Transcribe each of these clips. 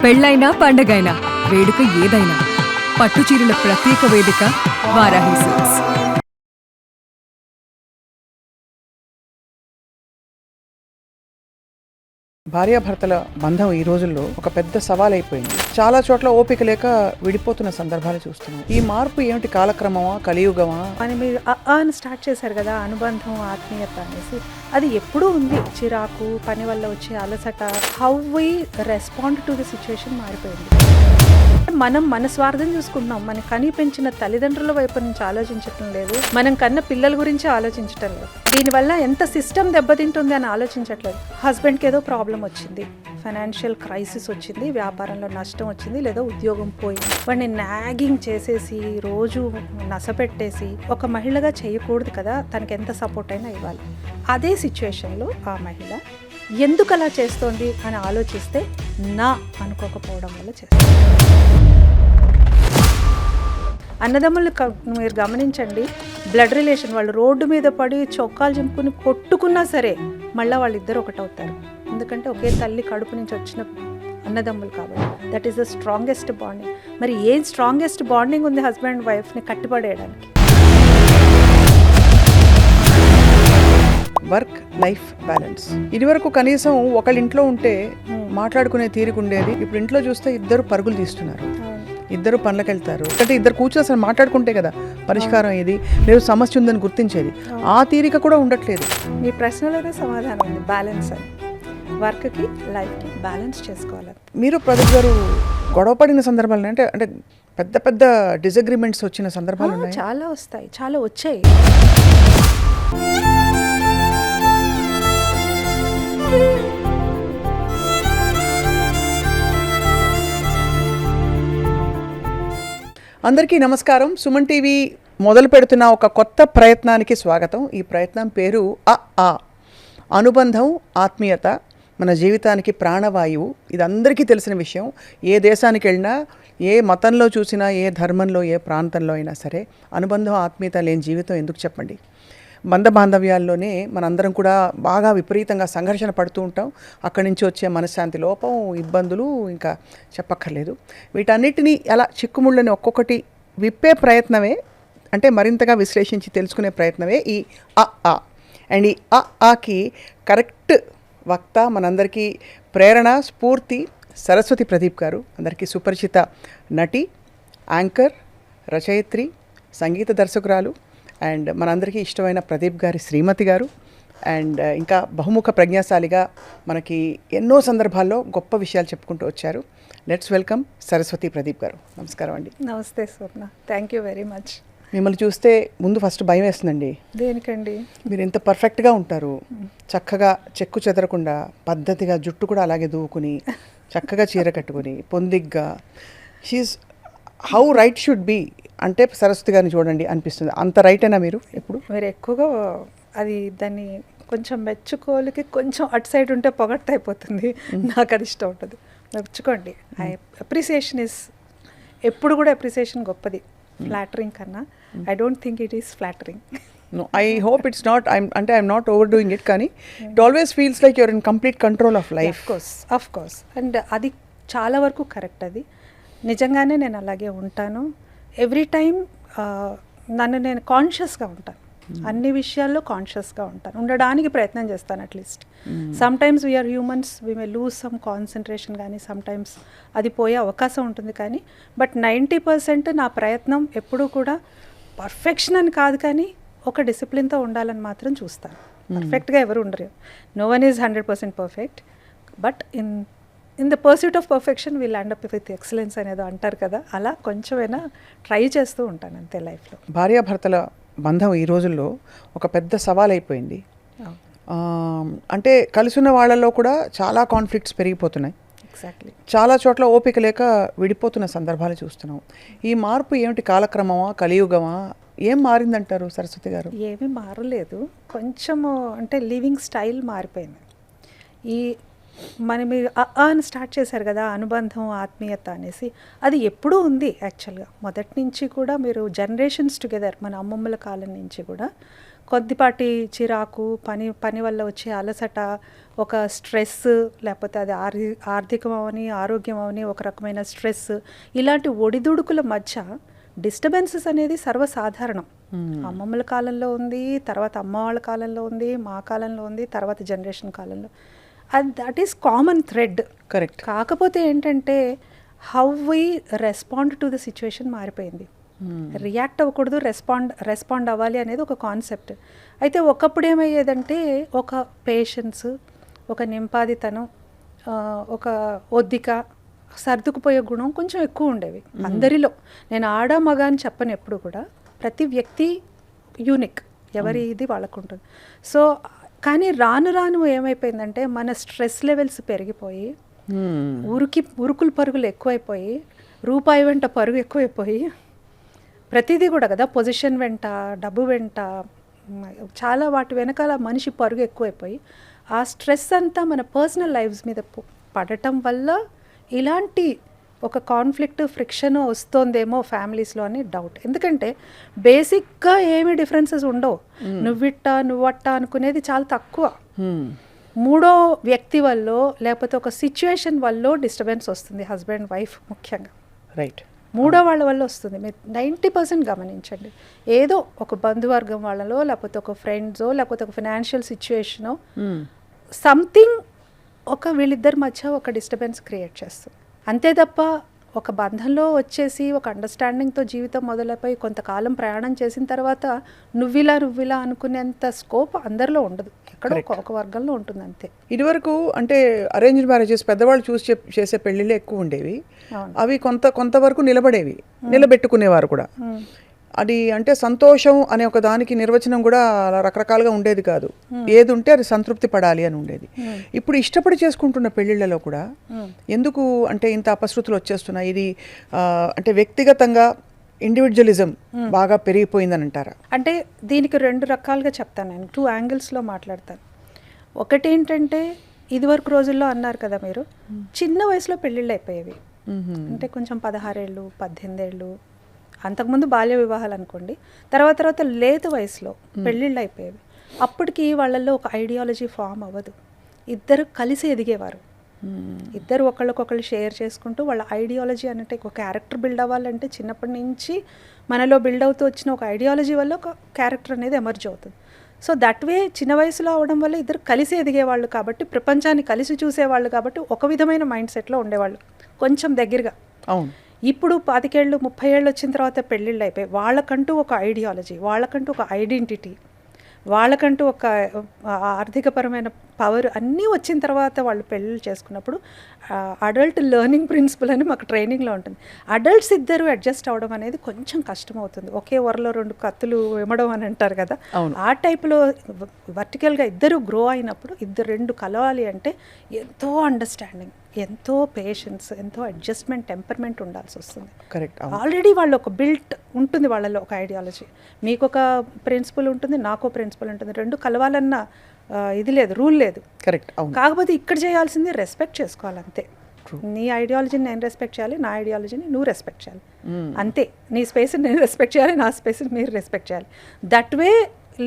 పెళ్ళైనా పండగైనా వేడుక ఏదైనా పట్టుచీరల ప్రత్యేక వేదిక వారాహి సిల్క్స్. భార్యాభర్తల బంధం ఈ రోజుల్లో ఒక పెద్ద సవాల్ అయిపోయింది. చాలా చోట్ల ఓపిక లేక విడిపోతున్న సందర్భాలు చూస్తున్నాం. ఈ మార్పు ఏమిటి? కాలక్రమమా, కలియుగమా? అని మీరు అని స్టార్ట్ చేశారు కదా, అనుబంధం, ఆత్మీయత అనేసి. అది ఎప్పుడూ ఉంది. చిరాకు, పని వల్ల వచ్చే అలసట, how we respond to the situation మారిపోయింది. మనం మన స్వార్థం చూసుకుంటున్నాం. మనం కని పెంచిన తల్లిదండ్రుల వైపు నుంచి ఆలోచించటం లేదు, మనం కన్న పిల్లల గురించి ఆలోచించటం లేదు. దీనివల్ల ఎంత సిస్టమ్ దెబ్బతింటుంది అని ఆలోచించట్లేదు. హస్బెండ్కి ఏదో ప్రాబ్లం వచ్చింది, ఫైనాన్షియల్ క్రైసిస్ వచ్చింది, వ్యాపారంలో నష్టం వచ్చింది, లేదా ఉద్యోగం పోయింది. వాడిని నాగింగ్ చేసేసి రోజు నసపెట్టేసి ఒక మహిళగా చేయకూడదు కదా. తనకి ఎంత సపోర్ట్ అయినా ఇవ్వాలి. అదే సిచ్యువేషన్లో ఆ మహిళ ఎందుకు అలా చేస్తోంది అని ఆలోచిస్తే నా అనుకోకపోవడం వల్ల చేస్తుంది. అన్నదమ్ములు మీరు గమనించండి, బ్లడ్ రిలేషన్, వాళ్ళు రోడ్డు మీద పడి చొక్కాలు చింపుకుని కొట్టుకున్నా సరే మళ్ళీ వాళ్ళిద్దరు ఒకటవుతారు. ఎందుకంటే ఒకే తల్లి కడుపు నుంచి వచ్చిన అన్నదమ్ములు కాబట్టి. That is the strongest bonding. మరి ఏం స్ట్రాంగెస్ట్ బాండింగ్ ఉంది హస్బెండ్ వైఫ్ని కట్టుబడేయడానికి? Work life balance. ఇదివరకు కనీసం ఒకళ్ళ ఇంట్లో ఉంటే మాట్లాడుకునే తీరికుండేది. ఇప్పుడు ఇంట్లో చూస్తే ఇద్దరు పరుగులు తీస్తున్నారు, ఇద్దరు పనులకు వెళ్తారు. అంటే ఇద్దరు కూర్చొని అసలు మాట్లాడుకుంటే కదా పరిష్కారం ఏది, లేదు సమస్య ఉందని గుర్తించేది. ఆ తీరిక కూడా ఉండట్లేదు. మీ ప్రశ్నలోనే సమాధానం ఉంది, బ్యాలెన్స్ అని. వర్క్కి లైఫ్కి బ్యాలెన్స్ చేసుకోవాలి. మీరు ప్రదీప్ గారు గొడవ పడిన సందర్భాలు అంటే అంటే పెద్ద పెద్ద డిసగ్రిమెంట్స్ వచ్చిన సందర్భాలు ఉన్నాయి? చాలా వస్తాయి, చాలా వచ్చాయి. అందరికీ నమస్కారం. సుమన్ టీవీ మొదలు పెడుతున్న ఒక కొత్త ప్రయత్నానికి స్వాగతం. ఈ ప్రయత్నం పేరు అనుబంధం, ఆత్మీయత మన జీవితానికి ప్రాణవాయువు. ఇది అందరికీ తెలిసిన విషయం. ఏ దేశానికి వెళ్ళినా, ఏ మతంలో చూసినా, ఏ ధర్మంలో, ఏ ప్రాంతంలో అయినా సరే అనుబంధం, ఆత్మీయత లేని జీవితం ఎందుకు చెప్పండి. బంధ బాంధవ్యాల్లోనే మనందరం కూడా బాగా విపరీతంగా సంఘర్షణ పడుతూ ఉంటాం. అక్కడి నుంచి వచ్చే మనశ్శాంతి లోపం, ఇబ్బందులు ఇంకా చెప్పక్కర్లేదు. వీటన్నిటినీ ఎలా చిక్కుముళ్ళని ఒక్కొక్కటి విప్పే ప్రయత్నమే, అంటే మరింతగా విశ్లేషించి తెలుసుకునే ప్రయత్నమే ఈ అండ్ ఈ ఆకి కరెక్ట్ వక్త, మనందరికీ ప్రేరణ, స్ఫూర్తి సరస్వతి ప్రదీప్ గారు. అందరికీ సుపరిచిత నటి, యాంకర్, రచయిత్రి, సంగీత దర్శకురాలు, అండ్ మనందరికీ ఇష్టమైన ప్రదీప్ గారి శ్రీమతి గారు, అండ్ ఇంకా బహుముఖ ప్రజ్ఞాశాలిగా మనకి ఎన్నో సందర్భాల్లో గొప్ప విషయాలు చెప్పుకుంటూ వచ్చారు. లెట్స్ వెల్కమ్ సరస్వతి ప్రదీప్ గారు. నమస్కారం అండి. నమస్తే స్వప్న, థ్యాంక్ యూ వెరీ మచ్. మిమ్మల్ని చూస్తే ముందు ఫస్ట్ భయం వేస్తుందండి. దేనికండి? మీరు ఎంత పర్ఫెక్ట్గా ఉంటారు, చక్కగా చెక్కు చెదరకుండా పద్ధతిగా, జుట్టు కూడా అలాగే దూకుని చక్కగా చీర కట్టుకుని పొందిగ్గా, she is how right should be అంటే సరస్వతి గారిని చూడండి అనిపిస్తుంది. అంత రైట్ అయినా మీరు? ఎప్పుడు మీరు ఎక్కువగా అది దాన్ని కొంచెం మెచ్చుకోలికి కొంచెం అటు సైడ్ ఉంటే పొగడ్త అయిపోతుంది. నాకు అది ఇష్టం ఉంటుంది. మెచ్చుకోండి. అప్రిసియేషన్ ఇస్ ఎప్పుడు కూడా అప్రిసియేషన్ గొప్పది, ఫ్లాటరింగ్ కన్నా. I don't think it is flattering. No, I hope it's not. I'm not overdoing it, కానీ it always feels like you're in complete control of life. Of course. And అది చాలా వరకు correct. అది నిజంగానే నేను అలాగే ఉంటాను. ఎవ్రీ టైం నన్ను నేను కాన్షియస్గా ఉంటాను, అన్ని విషయాల్లో కాన్షియస్గా ఉంటాను, ఉండడానికి ప్రయత్నం చేస్తాను at least. Some times we are humans, we may lose some concentration, కానీ సమ్ టైమ్స్ అది పోయే అవకాశం ఉంటుంది. కానీ బట్ 90% నా ప్రయత్నం ఎప్పుడూ కూడా పర్ఫెక్షన్ అని కాదు, కానీ ఒక డిసిప్లిన్తో ఉండాలని మాత్రం చూస్తాను. పర్ఫెక్ట్గా ఎవరు ఉండరు. No one is 100% perfect, but in the pursuit of perfection will land up with excellence అనేదో అంటారు కదా, అలా కొంచెమైనా ట్రై చేస్తూ ఉంటాను అంతే లైఫ్లో. భార్యాభర్తల బంధం ఈ రోజుల్లో ఒక పెద్ద సవాల్ అయిపోయింది. అంటే కలిసిన వాళ్ళల్లో కూడా చాలా కాన్ఫ్లిక్ట్స్ పెరిగిపోతున్నాయి. ఎగ్జాక్ట్లీ. చాలా చోట్ల ఓపిక లేక విడిపోతున్న సందర్భాలు చూస్తున్నాం. ఈ మార్పు ఏమిటి? కాలక్రమమా, కలియుగమా? ఏం మారిందంటారు సరస్వతి గారు? ఏమీ మారలేదు, కొంచెము అంటే లివింగ్ స్టైల్ మారిపోయింది. ఈ మీరు అని స్టార్ట్ చేశారు కదా, అనుబంధం, ఆత్మీయత అనేసి. అది ఎప్పుడూ ఉంది యాక్చువల్గా. మొదటి నుంచి కూడా మీరు జనరేషన్స్ టుగెదర్, మన అమ్మమ్మల కాలం నుంచి కూడా కొద్దిపాటి చిరాకు, పని వల్ల వచ్చే అలసట, ఒక స్ట్రెస్, లేకపోతే అది ఆర్థికం అవని, ఆరోగ్యం అవని, ఒక రకమైన స్ట్రెస్, ఇలాంటి ఒడిదుడుకుల మధ్య డిస్టర్బెన్సెస్ అనేది సర్వసాధారణం. అమ్మమ్మల కాలంలో ఉంది, తర్వాత అమ్మ వాళ్ళ కాలంలో ఉంది, మా కాలంలో ఉంది, తర్వాత జనరేషన్ కాలంలో. అది that is common thread. Correct. కాకపోతే ఏంటంటే how we respond to the situation మారిపోయింది. రియాక్ట్ అవ్వకూడదు, రెస్పాండ్ అవ్వాలి అనేది ఒక కాన్సెప్ట్. అయితే ఒకప్పుడు ఏమయ్యేదంటే ఒక పేషెన్స్, ఒక నింపాదితనం, ఒక ఒద్దిక, సర్దుకుపోయే గుణం కొంచెం ఎక్కువ ఉండేవి అందరిలో. నేను ఆడ మగ అని చెప్పను ఎప్పుడు కూడా, ప్రతి వ్యక్తి యూనిక్, ఎవరి ఇది వాళ్ళకు ఉంటుంది. సో కానీ రాను రాను ఏమైపోయిందంటే మన స్ట్రెస్ లెవెల్స్ పెరిగిపోయి, ఉరుకులు పరుగులు ఎక్కువైపోయి, రూపాయి వెంట పరుగు ఎక్కువైపోయి, ప్రతిదీ కూడా కదా, పొజిషన్ వెంట, డబ్బు వెంట, చాలా వాటి వెనకాల మనిషి పరుగు ఎక్కువైపోయి ఆ స్ట్రెస్ అంతా మన పర్సనల్ లైఫ్స్ మీద పడటం వల్ల ఇలాంటి ఒక కాన్ఫ్లిక్ట్, ఫ్రిక్షన్ వస్తుందేమో ఫ్యామిలీస్లో అని డౌట్. ఎందుకంటే బేసిక్గా ఏమీ డిఫరెన్సెస్ ఉండవు, నువ్వట్టా అనుకునేది చాలా తక్కువ. మూడో వ్యక్తి వల్ల లేకపోతే ఒక సిచ్యువేషన్ వల్ల డిస్టర్బెన్స్ వస్తుంది, హస్బెండ్ వైఫ్ ముఖ్యంగా. రైట్. మూడో వాళ్ళ వల్ల వస్తుంది. మీరు 90% గమనించండి. ఏదో ఒక బంధువర్గం వాళ్ళలో, లేకపోతే ఒక ఫ్రెండ్సో, లేకపోతే ఒక ఫైనాన్షియల్ సిచ్యువేషనో, సంథింగ్ ఒక వీళ్ళిద్దరి మధ్య ఒక డిస్టర్బెన్స్ క్రియేట్ చేస్తుంది. అంతే తప్ప ఒక బంధంలో వచ్చేసి ఒక అండర్స్టాండింగ్తో జీవితం మొదలైపోయి కొంతకాలం ప్రయాణం చేసిన తర్వాత నువ్విలా అనుకునేంత స్కోప్ అందరిలో ఉండదు, ఎక్కడో ఒక వర్గంలో ఉంటుంది అంతే. ఇదివరకు అంటే అరేంజ్డ్ మ్యారేజెస్ పెద్దవాళ్ళు చూసి చేసే పెళ్ళిళ్ళే ఎక్కువ ఉండేవి. అవి కొంతవరకు నిలబెట్టుకునేవారు కూడా. అది అంటే సంతోషం అనే ఒక దానికి నిర్వచనం కూడా అలా రకరకాలుగా ఉండేది కాదు. ఏది ఉంటే అది సంతృప్తి పడాలి అని ఉండేది. ఇప్పుడు ఇష్టపడి చేసుకుంటున్న పెళ్ళిళ్ళలో కూడా ఎందుకు అంటే ఇంత అపశృతులు వచ్చేస్తున్నాయి? ఇది అంటే వ్యక్తిగతంగా ఇండివిజువలిజం బాగా పెరిగిపోయిందని అంటారా? అంటే దీనికి 2 రకాలుగా చెప్తాను నేను, 2 యాంగిల్స్లో మాట్లాడతాను. ఒకటి ఏంటంటే ఇదివరకు రోజుల్లో అన్నారు కదా మీరు, చిన్న వయసులో పెళ్ళిళ్ళు అయిపోయేవి. అంటే కొంచెం 16 ఏళ్ళు, 18 ఏళ్ళు, అంతకుముందు బాల్య వివాహాలు అనుకోండి. తర్వాత లేత వయసులో పెళ్ళిళ్ళు అయిపోయేవి. అప్పటికి వాళ్ళల్లో ఒక ఐడియాలజీ ఫామ్ అవ్వదు. ఇద్దరు కలిసి ఎదిగేవారు. ఇద్దరు ఒకళ్ళకొకళ్ళు షేర్ చేసుకుంటూ వాళ్ళ ఐడియాలజీ అంటే ఒక క్యారెక్టర్ బిల్డ్ అవ్వాలంటే చిన్నప్పటి నుంచి మనలో బిల్డ్ అవుతూ వచ్చిన ఒక ఐడియాలజీ వల్ల ఒక క్యారెక్టర్ అనేది ఎమర్జ్ అవుతుంది. సో దట్ వే చిన్న వయసులో అవడం వల్ల ఇద్దరు కలిసి ఎదిగేవాళ్ళు కాబట్టి, ప్రపంచాన్ని కలిసి చూసేవాళ్ళు కాబట్టి ఒక విధమైన మైండ్ సెట్లో ఉండేవాళ్ళు కొంచెం దగ్గరగా. అవును. ఇప్పుడు 25 ఏళ్ళు 30 ఏళ్ళు వచ్చిన తర్వాత పెళ్ళిళ్ళు అయిపోయి వాళ్ళకంటూ ఒక ఐడియాలజీ, వాళ్ళకంటూ ఒక ఐడెంటిటీ, వాళ్ళకంటూ ఒక ఆర్థికపరమైన పవర్ అన్నీ వచ్చిన తర్వాత వాళ్ళు పెళ్ళిళ్ళు చేసుకున్నప్పుడు అడల్ట్ లెర్నింగ్ ప్రిన్సిపల్ అని మాకు ట్రైనింగ్లో ఉంటుంది. అడల్ట్స్ ఇద్దరు అడ్జస్ట్ అవ్వడం అనేది కొంచెం కష్టమవుతుంది. ఒకే వరలో 2 కత్తులు ఇమ్మడం అని అంటారు కదా, ఆ టైప్లో వర్టికల్గా ఇద్దరు గ్రో అయినప్పుడు 2 కలవాలి అంటే ఎంతో అండర్స్టాండింగ్, ఎంతో పేషెన్స్, ఎంతో అడ్జస్ట్మెంట్, టెంపర్మెంట్ ఉండాల్సి వస్తుంది. కరెక్ట్. ఆల్రెడీ వాళ్ళు ఒక బిల్ట్ ఉంటుంది వాళ్ళలో, ఒక ఐడియాలజీ. మీకు ఒక ప్రిన్సిపల్ ఉంటుంది, నాకు ప్రిన్సిపల్ ఉంటుంది. 2 కలవాలన్న ఇది లేదు, రూల్ లేదు. కరెక్ట్. కాకపోతే ఇక్కడ చేయాల్సింది రెస్పెక్ట్ చేసుకోవాలి అంతే. నీ ఐడియాలజీని నేను రెస్పెక్ట్ చేయాలి, నా ఐడియాలజీని నువ్వు రెస్పెక్ట్ చేయాలి అంతే. నీ స్పేస్ని నేను రెస్పెక్ట్ చేయాలి, నా స్పేస్ని మీరు రెస్పెక్ట్ చేయాలి. దట్ వే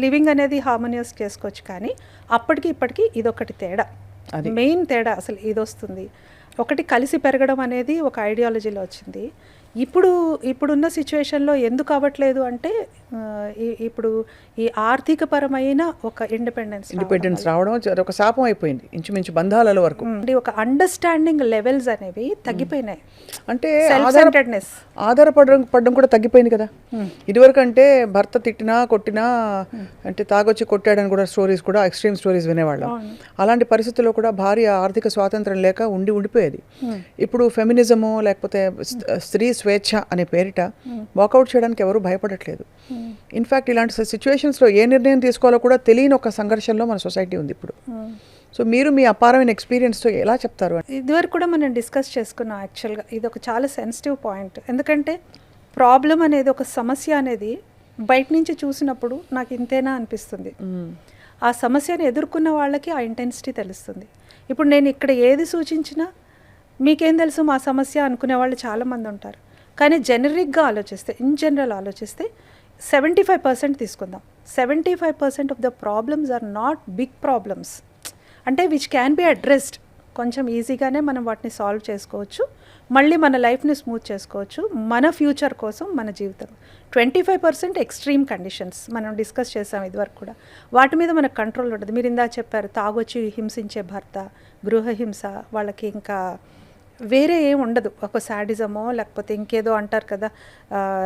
లివింగ్ అనేది హార్మోనియస్ చేసుకోవచ్చు. కానీ అప్పటికి ఇప్పటికీ ఇదొకటి తేడా, మెయిన్ తేడా అసలు ఇది వస్తుంది. ఒకటి కలిసి పెరగడం అనేది ఒక ఐడియాలజీలో వచ్చింది. ఇప్పుడున్న సిచ్యువేషన్లో ఎందుకు అవ్వట్లేదు అంటే ఇప్పుడు ఈ ఆర్థికపరమైన ఒక ఇండిపెండెన్స్ రావడం ఒక శాపం అయిపోయింది ఇంచుమించు బంధాల వరకు. ఒక అండర్స్టాండింగ్ లెవెల్స్ అనేవి తగ్గిపోయినాయి. అంటే ఆధారపడడం కూడా తగ్గిపోయింది కదా. ఇదివరకు అంటే భర్త తిట్టినా కొట్టినా అంటే తాగొచ్చి కొట్టాడని కూడా స్టోరీస్ కూడా ఎక్స్ట్రీమ్ స్టోరీస్ వినేవాళ్ళం. అలాంటి పరిస్థితుల్లో కూడా భార్య ఆర్థిక స్వాతంత్రం లేక ఉండిపోయేది. ఇప్పుడు ఫెమినిజము లేకపోతే స్త్రీ స్వేచ్ఛ అనే పేరిట వాకౌట్ చేయడానికి ఎవరు భయపడట్లేదు. ఇన్ఫ్యాక్ట్ ఇలాంటి సిచ్యువేషన్స్లో ఏ నిర్ణయం తీసుకోవాలో కూడా తెలియని ఒక సంఘర్షణలో మన సొసైటీ ఉంది ఇప్పుడు. సో మీరు మీ అపారమైన ఎక్స్పీరియన్స్తో ఎలా చెప్తారు? ఇదివరకు కూడా మనం డిస్కస్ చేసుకున్నాం. యాక్చువల్గా ఇది ఒక చాలా సెన్సిటివ్ పాయింట్. ఎందుకంటే ప్రాబ్లం అనేది, ఒక సమస్య అనేది బయట నుంచి చూసినప్పుడు నాకు ఇంతేనా అనిపిస్తుంది. ఆ సమస్యను ఎదుర్కొన్న వాళ్ళకి ఆ ఇంటెన్సిటీ తెలుస్తుంది. ఇప్పుడు నేను ఇక్కడ ఏది సూచించినా మీకేం తెలుసు మా సమస్య అనుకునే వాళ్ళు చాలామంది ఉంటారు. కానీ జనరిక్గా ఆలోచిస్తే, ఇన్ జనరల్ ఆలోచిస్తే 75% తీసుకుందాం. 75% of the problems are not big problems. అంటే విచ్ క్యాన్ బి అడ్రెస్డ్. కొంచెం ఈజీగానే మనం వాటిని సాల్వ్ చేసుకోవచ్చు, మళ్ళీ మన లైఫ్ని స్మూత్ చేసుకోవచ్చు, మన ఫ్యూచర్ కోసం, మన జీవితం. 25% ఎక్స్ట్రీమ్ కండిషన్స్ మనం డిస్కస్ చేసాం ఇదివరకు కూడా, వాటి మీద మనకు కంట్రోల్ ఉంటుంది. మీరు ఇందా చెప్పారు తాగొచ్చి హింసించే భర్త, గృహహింస, వాళ్ళకి ఇంకా వేరే ఏం ఉండదు, ఒక శాడిజమో లేకపోతే ఇంకేదో అంటారు కదా,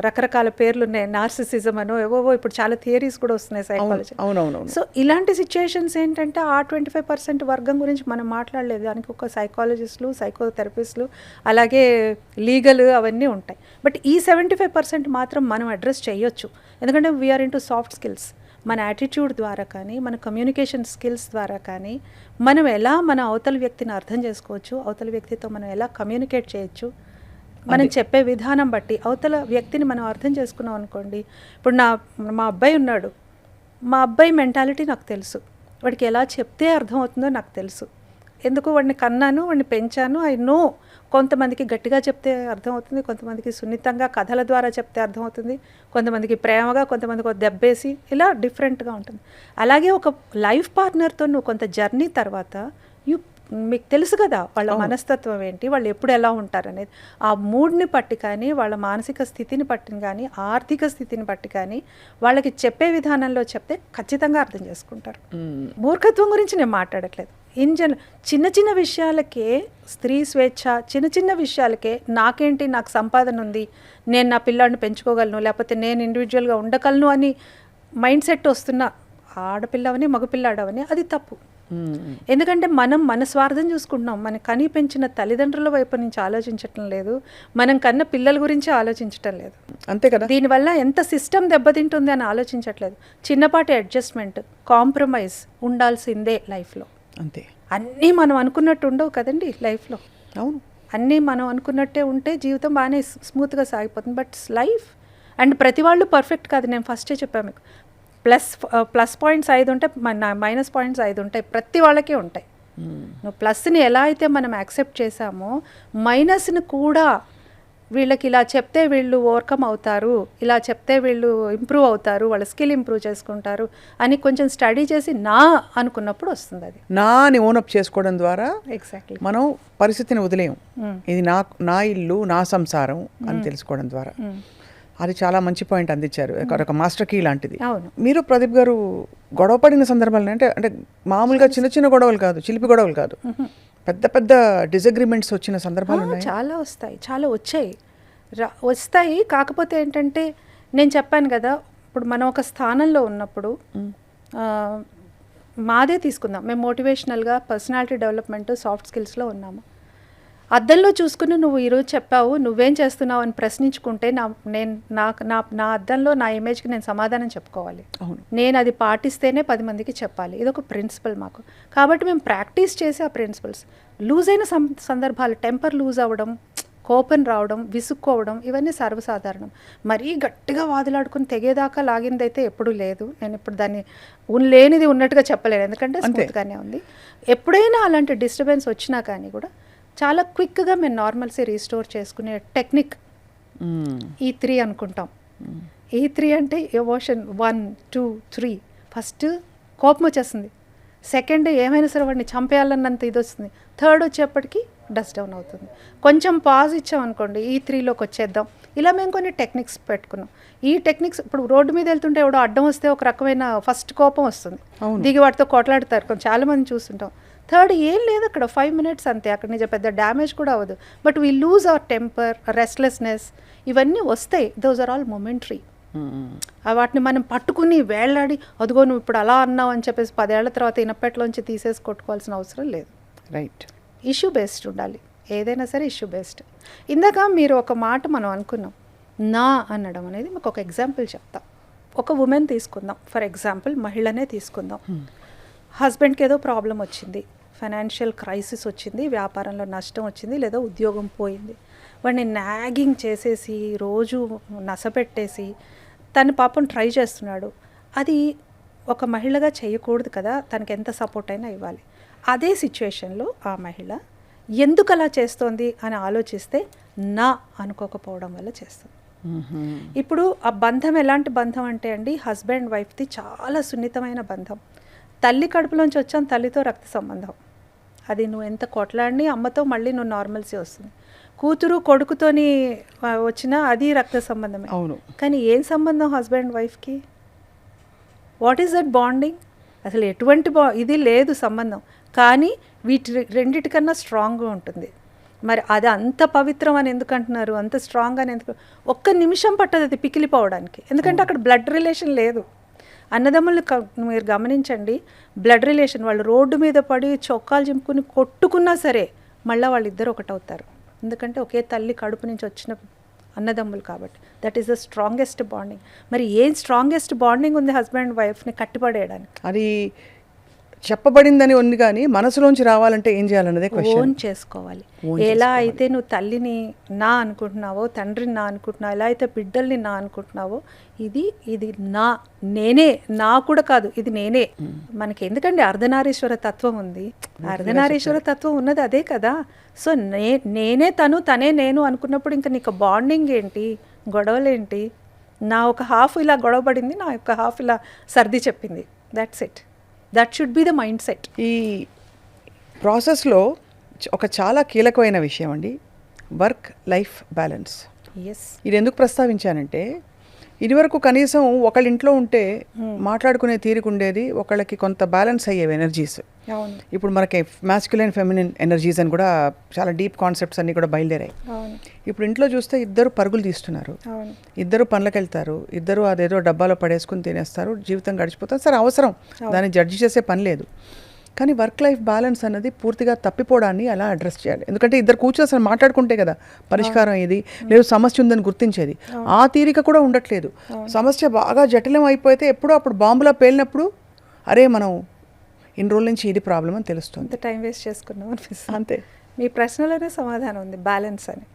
రకరకాల పేర్లు ఉన్నాయి, నార్సిసిజం అనో ఏవోవో ఇప్పుడు చాలా థియరీస్ కూడా వస్తున్నాయి సైకాలజీ. అవునవునవును. సో ఇలాంటి సిచ్యుయేషన్స్ ఏంటంటే ఆ 25% వర్గం గురించి మనం మాట్లాడలేదు, దానికి ఒక సైకాలజిస్టులు, సైకోథెరపిస్టులు, అలాగే లీగల్ అవన్నీ ఉంటాయి. బట్ ఈ 75% మాత్రం మనం అడ్రస్ చేయొచ్చు, ఎందుకంటే వీఆర్ ఇంటూ సాఫ్ట్ స్కిల్స్. మన యాటిట్యూడ్ ద్వారా కానీ, మన కమ్యూనికేషన్ స్కిల్స్ ద్వారా కానీ, మనం ఎలా మన అవతల వ్యక్తిని అర్థం చేసుకోవచ్చు, అవతల వ్యక్తితో మనం ఎలా కమ్యూనికేట్ చేయొచ్చు, మనం చెప్పే విధానం బట్టి అవతల వ్యక్తిని మనం అర్థం చేసుకున్నాం అనుకోండి. ఇప్పుడు మా అబ్బాయి ఉన్నాడు, మా అబ్బాయి మెంటాలిటీ నాకు తెలుసు, వాడికి ఎలా చెప్తే అర్థమవుతుందో నాకు తెలుసు. ఎందుకు వాడిని కన్నాను, వాడిని పెంచాను, ఐ నో. కొంతమందికి గట్టిగా చెప్తే అర్థమవుతుంది, కొంతమందికి సున్నితంగా కథల ద్వారా చెప్తే అర్థమవుతుంది, కొంతమందికి ప్రేమగా, కొంతమందికి ఒక దెబ్బేసి, ఇలా డిఫరెంట్గా ఉంటుంది. అలాగే ఒక లైఫ్ పార్ట్నర్తో నువ్వు కొంత జర్నీ తర్వాత మీకు తెలుసు కదా వాళ్ళ మనస్తత్వం ఏంటి, వాళ్ళు ఎప్పుడు ఎలా ఉంటారు అనేది. ఆ మూడ్ని పట్టి కానీ, వాళ్ళ మానసిక స్థితిని పట్టి కానీ, ఆర్థిక స్థితిని పట్టి కానీ, వాళ్ళకి చెప్పే విధానంలో చెప్తే ఖచ్చితంగా అర్థం చేసుకుంటారు. మూర్ఖత్వం గురించి నేను మాట్లాడట్లేదు, ఇన్ జనరల్ చిన్న చిన్న విషయాలకే స్త్రీ స్వేచ్ఛ, చిన్న చిన్న విషయాలకే నాకేంటి, నాకు సంపాదన ఉంది, నేను నా పిల్లాడిని పెంచుకోగలను, లేకపోతే నేను ఇండివిజువల్గా ఉండగలను అని మైండ్ సెట్ వస్తున్న ఆడపిల్లవని మగపిల్లాడవని అది తప్పు. ఎందుకంటే మనం మన స్వార్థం చూసుకుంటున్నాం, మన కని పెంచిన తల్లిదండ్రుల వైపు నుంచి ఆలోచించటం లేదు, మనం కన్న పిల్లల గురించి ఆలోచించటం లేదు. అంతే కదా. దీనివల్ల ఎంత సిస్టమ్ దెబ్బతింటుంది అని ఆలోచించట్లేదు. చిన్నపాటి అడ్జస్ట్మెంట్, కాంప్రమైజ్ ఉండాల్సిందే లైఫ్లో. అంతే. అన్నీ మనం అనుకున్నట్టు ఉండవు కదండి లైఫ్లో. అవును, అన్నీ మనం అనుకున్నట్టే ఉంటే జీవితం బాగానే స్మూత్గా సాగిపోతుంది. బట్ లైఫ్ అండ్ ప్రతి వాళ్ళు పర్ఫెక్ట్ కాదు, నేను ఫస్టే చెప్పాను మీకు. ప్లస్ పాయింట్స్ 5 ఉంటాయి, మైనస్ పాయింట్స్ 5 ఉంటాయి, ప్రతి వాళ్ళకే ఉంటాయి. నువ్వు ప్లస్ని ఎలా అయితే మనం యాక్సెప్ట్ చేసామో, మైనస్ని కూడా వీళ్ళకి ఇలా చెప్తే వీళ్ళు ఓవర్కమ్ అవుతారు, ఇలా చెప్తే వీళ్ళు ఇంప్రూవ్ అవుతారు, వాళ్ళ స్కిల్ ఇంప్రూవ్ చేసుకుంటారు అని కొంచెం స్టడీ చేసి నా అనుకున్నప్పుడు వస్తుంది. అది నా అని ఓనప్ చేసుకోవడం ద్వారా ఎగ్జాక్ట్లీ మనం పరిస్థితిని వదిలేయం. ఇది నా ఇల్లు, నా సంసారం అని తెలుసుకోవడం ద్వారా. అది చాలా మంచి పాయింట్ అందించారు, ఒక మాస్టర్ కీ లాంటిది. అవును. మీరు ప్రదీప్ గారు గొడవ పడిన సందర్భాలు అంటే మామూలుగా చిన్న చిన్న గొడవలు కాదు, చిలిపి గొడవలు కాదు, పెద్ద పెద్ద డిసగ్రిమెంట్స్ వచ్చిన సందర్భాలు ఉన్నాయి? చాలా వస్తాయి, చాలా వస్తాయి. కాకపోతే ఏంటంటే నేను చెప్పాను కదా, ఇప్పుడు మనం ఒక స్థానంలో ఉన్నప్పుడు, మాదే తీసుకుందాం, మేము మోటివేషనల్గా పర్సనాలిటీ డెవలప్మెంట్ సాఫ్ట్ స్కిల్స్లో ఉన్నాము. అద్దంలో చూసుకుని నువ్వు ఈరోజు చెప్పావు, నువ్వేం చేస్తున్నావు అని ప్రశ్నించుకుంటే నా అద్దంలో నా ఇమేజ్కి నేను సమాధానం చెప్పుకోవాలి. నేను అది పాటిస్తేనే 10 మందికి చెప్పాలి. ఇది ఒక ప్రిన్సిపల్ మాకు. కాబట్టి మేము ప్రాక్టీస్ చేసి ఆ ప్రిన్సిపల్స్ లూజ్ అయిన సందర్భాలు, టెంపర్ లూజ్ అవ్వడం, కోపం రావడం, విసుక్కోవడం, ఇవన్నీ సర్వసాధారణం. మరీ గట్టిగా వాదులాడుకుని తెగేదాకా లాగిందైతే ఎప్పుడూ లేదు. నేను ఇప్పుడు దాన్ని లేనిది ఉన్నట్టుగా చెప్పలేను, ఎందుకంటే స్మూత్గానే ఉంది. ఎప్పుడైనా అలాంటి డిస్టర్బెన్స్ వచ్చినా కానీ కూడా చాలా క్విక్గా మేము నార్మల్సీ రీస్టోర్ చేసుకునే టెక్నిక్ E3 అనుకుంటాం. E3 అంటే ఎమోషన్ 1, 2, 3. ఫస్ట్ కోపం వచ్చేస్తుంది, సెకండ్ ఏమైనా సరే వాడిని చంపేయాలన్నంత ఇది వస్తుంది, థర్డ్ వచ్చేప్పటికి డస్ట్ డౌన్ అవుతుంది. కొంచెం పాజ్ ఇచ్చామనుకోండి, E3లోకి వచ్చేద్దాం. ఇలా మేము కొన్ని టెక్నిక్స్ పెట్టుకున్నాం. ఈ టెక్నిక్స్ ఇప్పుడు రోడ్డు మీద వెళ్తుంటే ఎవడో అడ్డం వస్తే ఒక రకమైన ఫస్ట్ కోపం వస్తుంది, దిగి వాటితో కొట్లాడతారు, చాలామంది చూస్తుంటాం. థర్డ్ ఏం లేదు, అక్కడ 5 మినిట్స్ అంతే, అక్కడ నిజం పెద్ద డ్యామేజ్ కూడా అవ్వదు. But we lose our temper, restlessness, ఇవన్నీ వస్తాయి. Those are all momentary. వాటిని మనం పట్టుకుని వేళ్లాడి, అదిగో నువ్వు ఇప్పుడు అలా అన్నావు అని చెప్పేసి 10 ఏళ్ల తర్వాత ఇనపెట్లోంచి తీసేసి కొట్టుకోవాల్సిన అవసరం లేదు. రైట్. ఇష్యూ బేస్డ్ ఉండాలి, ఏదైనా సరే ఇష్యూ బేస్డ్. ఇందాక మీరు ఒక మాట మనం అనుకున్నాం, నా అనడం అనేది. మీకు ఒక ఎగ్జాంపుల్ చెప్తా. ఒక ఉమెన్ తీసుకుందాం, ఫర్ ఎగ్జాంపుల్ మహిళనే తీసుకుందాం. హస్బెండ్కి ఏదో ప్రాబ్లం వచ్చింది, ఫైనాన్షియల్ క్రైసిస్ వచ్చింది, వ్యాపారంలో నష్టం వచ్చింది, లేదా ఉద్యోగం పోయింది. వాడిని నాగింగ్ చేసేసి, రోజు నసపెట్టేసి తను పాపం ట్రై చేస్తున్నాడు. అది ఒక మహిళగా చేయకూడదు కదా, తనకి ఎంత సపోర్ట్ అయినా ఇవ్వాలి. అదే సిచ్యువేషన్లో ఆ మహిళ ఎందుకు అలా చేస్తోంది అని ఆలోచిస్తే నా అనుకోకపోవడం వల్ల చేస్తుంది. ఇప్పుడు ఆ బంధం ఎలాంటి బంధం అంటే అండి, హస్బెండ్ వైఫ్ది చాలా సున్నితమైన బంధం. తల్లి కడుపులోంచి వచ్చాను, తల్లితో రక్త సంబంధం. అది నువ్వు ఎంత కొట్లాడిని అమ్మతో మళ్ళీ నువ్వు నార్మల్సీ వస్తుంది. కూతురు కొడుకుతోని వచ్చినా అది రక్త సంబంధమే. అవును. కానీ ఏం సంబంధం హస్బెండ్ వైఫ్కి? What is that bonding? అసలు ఎటువంటి ఇది లేదు సంబంధం. కానీ వీటి రెండిటికన్నా స్ట్రాంగ్గా ఉంటుంది. మరి అది అంత పవిత్రం అని ఎందుకు అంటున్నారు, అంత స్ట్రాంగ్ అని ఎందుకు? ఒక్క నిమిషం పట్టదు అది పికిలిపోవడానికి, ఎందుకంటే అక్కడ బ్లడ్ రిలేషన్ లేదు. అన్నదమ్ములు మీరు గమనించండి, బ్లడ్ రిలేషన్. వాళ్ళు రోడ్డు మీద పడి చొక్కాలు చింపుకుని కొట్టుకున్నా సరే మళ్ళీ వాళ్ళిద్దరు ఒకటవుతారు, ఎందుకంటే ఒకే తల్లి కడుపు నుంచి వచ్చిన అన్నదమ్ములు కాబట్టి. That is the strongest bonding. మరి ఏం స్ట్రాంగెస్ట్ బాండింగ్ ఉంది హస్బెండ్ వైఫ్ని కట్టిపడేయడానికి? అది చెప్పబడిందని ఉంది, కానీ మనసులోంచి రావాలంటే ఏం చేయాలన్నదే క్వశ్చన్. ఓన్ చేసుకోవాలి. ఎలా అయితే నువ్వు తల్లిని నా అనుకుంటున్నావో, తండ్రిని నా అనుకుంటున్నావు, ఎలా అయితే బిడ్డల్ని నా అనుకుంటున్నావో, ఇది నేనే, నా కూడా కాదు, ఇది నేనే. మనకి ఎందుకంటే అర్ధనారీశ్వర తత్వం ఉంది. అర్ధనారీశ్వర తత్వం ఉన్నది అదే కదా. సో నేనే తను, తనే నేను అనుకున్నప్పుడు ఇంకా నీకు బాండింగ్ ఏంటి, గొడవలేంటి? నా ఒక హాఫ్ ఇలా గొడవ పడింది, నా యొక్క హాఫ్ ఇలా సర్ది చెప్పింది, that's it. That should be the mind set. ఈ ప్రాసెస్లో ఒక చాలా కీలకమైన విషయం అండి, వర్క్ లైఫ్ బ్యాలెన్స్. ఎస్. ఇది ఎందుకు ప్రస్తావించానంటే, ఇదివరకు కనీసం ఒకళ్ళ ఇంట్లో ఉంటే మాట్లాడుకునే తీరిక ఉండేది, ఒకళ్ళకి కొంత బ్యాలెన్స్ అయ్యేవి ఎనర్జీస్. అవును. ఇప్పుడు మనకి మ్యాస్క్యులైన్ ఫెమినిన్ ఎనర్జీస్ అని కూడా చాలా డీప్ కాన్సెప్ట్స్ అన్నీ కూడా బయలుదేరాయి. అవును. ఇప్పుడు ఇంట్లో చూస్తే ఇద్దరు పరుగులు తీస్తున్నారు, అవును. ఇద్దరు పనులకు వెళ్తారు, ఇద్దరు అదేదో డబ్బాలో పడేసుకుని తినేస్తారు, జీవితం గడిచిపోతారు. సరే అవసరం, దాన్ని జడ్జి చేసే పని లేదు. కానీ వర్క్ లైఫ్ బ్యాలెన్స్ అన్నది పూర్తిగా తప్పిపోవడాన్ని అలా అడ్రస్ చేయాలి. ఎందుకంటే ఇద్దరు కూర్చొని అసలు మాట్లాడుకుంటే కదా పరిష్కారం ఏది లేదు, సమస్య ఉందని గుర్తించేది. ఆ తీరిక కూడా ఉండట్లేదు. సమస్య బాగా జటిలం అయిపోతే ఎప్పుడో అప్పుడు బాంబులా పేలినప్పుడు అరే మనం ఇన్ని రోజుల నుంచి ఇది ప్రాబ్లం అని తెలుస్తుంది. అంత టైం వేస్ట్ చేసుకున్నాం అనిపిస్తుంది. అంతే. మీ ప్రశ్నలోనే సమాధానం ఉంది, బ్యాలెన్స్ అని.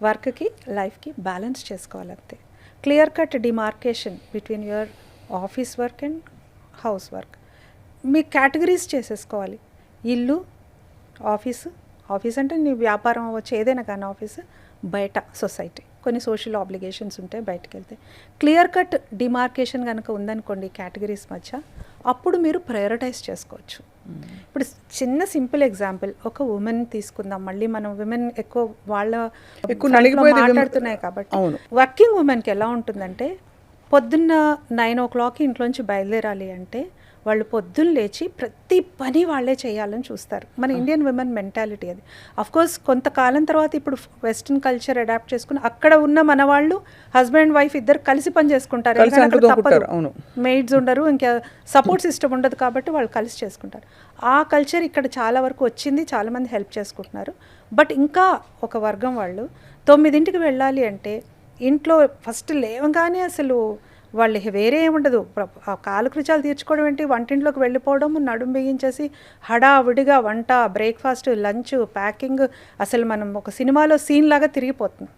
వర్క్కి లైఫ్కి బ్యాలెన్స్ చేసుకోవాలంతే. Clear cut demarcation between your office work and house work. మీ కేటగిరీస్ చేసేసుకోవాలి. ఇల్లు, ఆఫీస్ అంటే నీ వ్యాపారం అవ్వచ్చు, ఏదైనా కానీ ఆఫీసు, బయట సొసైటీ, కొన్ని సోషల్ ఆబ్లిగేషన్స్ ఉంటాయి బయటకు వెళ్తే. క్లియర్ కట్ డిమార్కేషన్ కనుక ఉందనుకోండి కేటగిరీస్ మధ్య, అప్పుడు మీరు ప్రయారిటైజ్ చేసుకోవచ్చు. ఇప్పుడు చిన్న సింపుల్ ఎగ్జాంపుల్, ఒక ఉమెన్ తీసుకుందాం. మళ్ళీ మనం విమెన్ ఎక్కువ మాట్లాడుతున్నాయి కాబట్టి, వర్కింగ్ ఉమెన్కి ఎలా ఉంటుందంటే, పొద్దున్న 9 o'clock ఇంట్లోంచి బయలుదేరాలి అంటే వాళ్ళు పొద్దున్న లేచి ప్రతి పని వాళ్ళే చేయాలని చూస్తారు. మన ఇండియన్ విమెన్ మెంటాలిటీ అది. అఫ్కోర్స్ కొంతకాలం తర్వాత ఇప్పుడు వెస్ట్రన్ కల్చర్ అడాప్ట్ చేసుకుని అక్కడ ఉన్న మన వాళ్ళు హస్బెండ్ వైఫ్ ఇద్దరు కలిసి పని చేసుకుంటారు. మెయిడ్స్ ఉండరు, ఇంకా సపోర్ట్ సిస్టమ్ ఉండదు కాబట్టి వాళ్ళు కలిసి చేసుకుంటారు. ఆ కల్చర్ ఇక్కడ చాలా వరకు వచ్చింది, చాలామంది హెల్ప్ చేసుకుంటున్నారు. బట్ ఇంకా ఒక వర్గం వాళ్ళు 9ంటికి వెళ్ళాలి అంటే ఇంట్లో ఫస్ట్ లేవగానే అసలు వాళ్ళు వేరే ఏముండదు, కాలకృత్యాలు తీర్చుకోవడం ఏంటి, వంటింట్లోకి వెళ్ళిపోవడం, నడుము బిగించేసి హడావిడిగా వంట, బ్రేక్ఫాస్ట్, లంచ్, ప్యాకింగ్. అసలు మనం ఒక సినిమాలో సీన్ లాగా తిరిగిపోతుంది.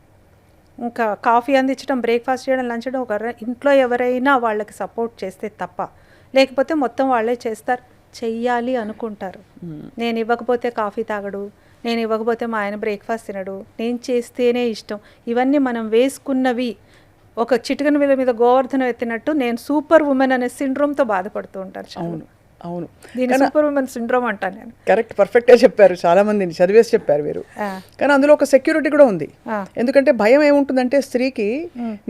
ఇంకా కాఫీ అందించడం, బ్రేక్ఫాస్ట్ చేయడం, లంచ్ చేయడం, ఒక ఇంట్లో ఎవరైనా వాళ్ళకి సపోర్ట్ చేస్తే తప్ప, లేకపోతే మొత్తం వాళ్ళే చేస్తారు. చెయ్యాలి అనుకుంటారు. నేను ఇవ్వకపోతే కాఫీ తాగడు, నేను ఇవ్వకపోతే మా ఆయన బ్రేక్ఫాస్ట్ తినడు, నేను చేస్తేనే ఇష్టం. ఇవన్నీ మనం వేసుకున్నవి. ఒక చిటికన వీళ్ళ మీద గోవర్ధనం ఎత్తినట్టు నేను సూపర్ ఉమెన్ అనే సిండ్రోమ్తో బాధపడుతూ ఉంటారు. అవును, అవును. దీన్ని సూపర్ ఉమెన్ సిండ్రోమ్ అంటాను నేను. కరెక్ట్, పర్ఫెక్ట్గా చెప్పారు. చాలా మందిని చదివేసి చెప్పారు మీరు. కానీ అందులో ఒక సెక్యూరిటీ కూడా ఉంది. ఎందుకంటే భయం ఏముంటుందంటే స్త్రీకి,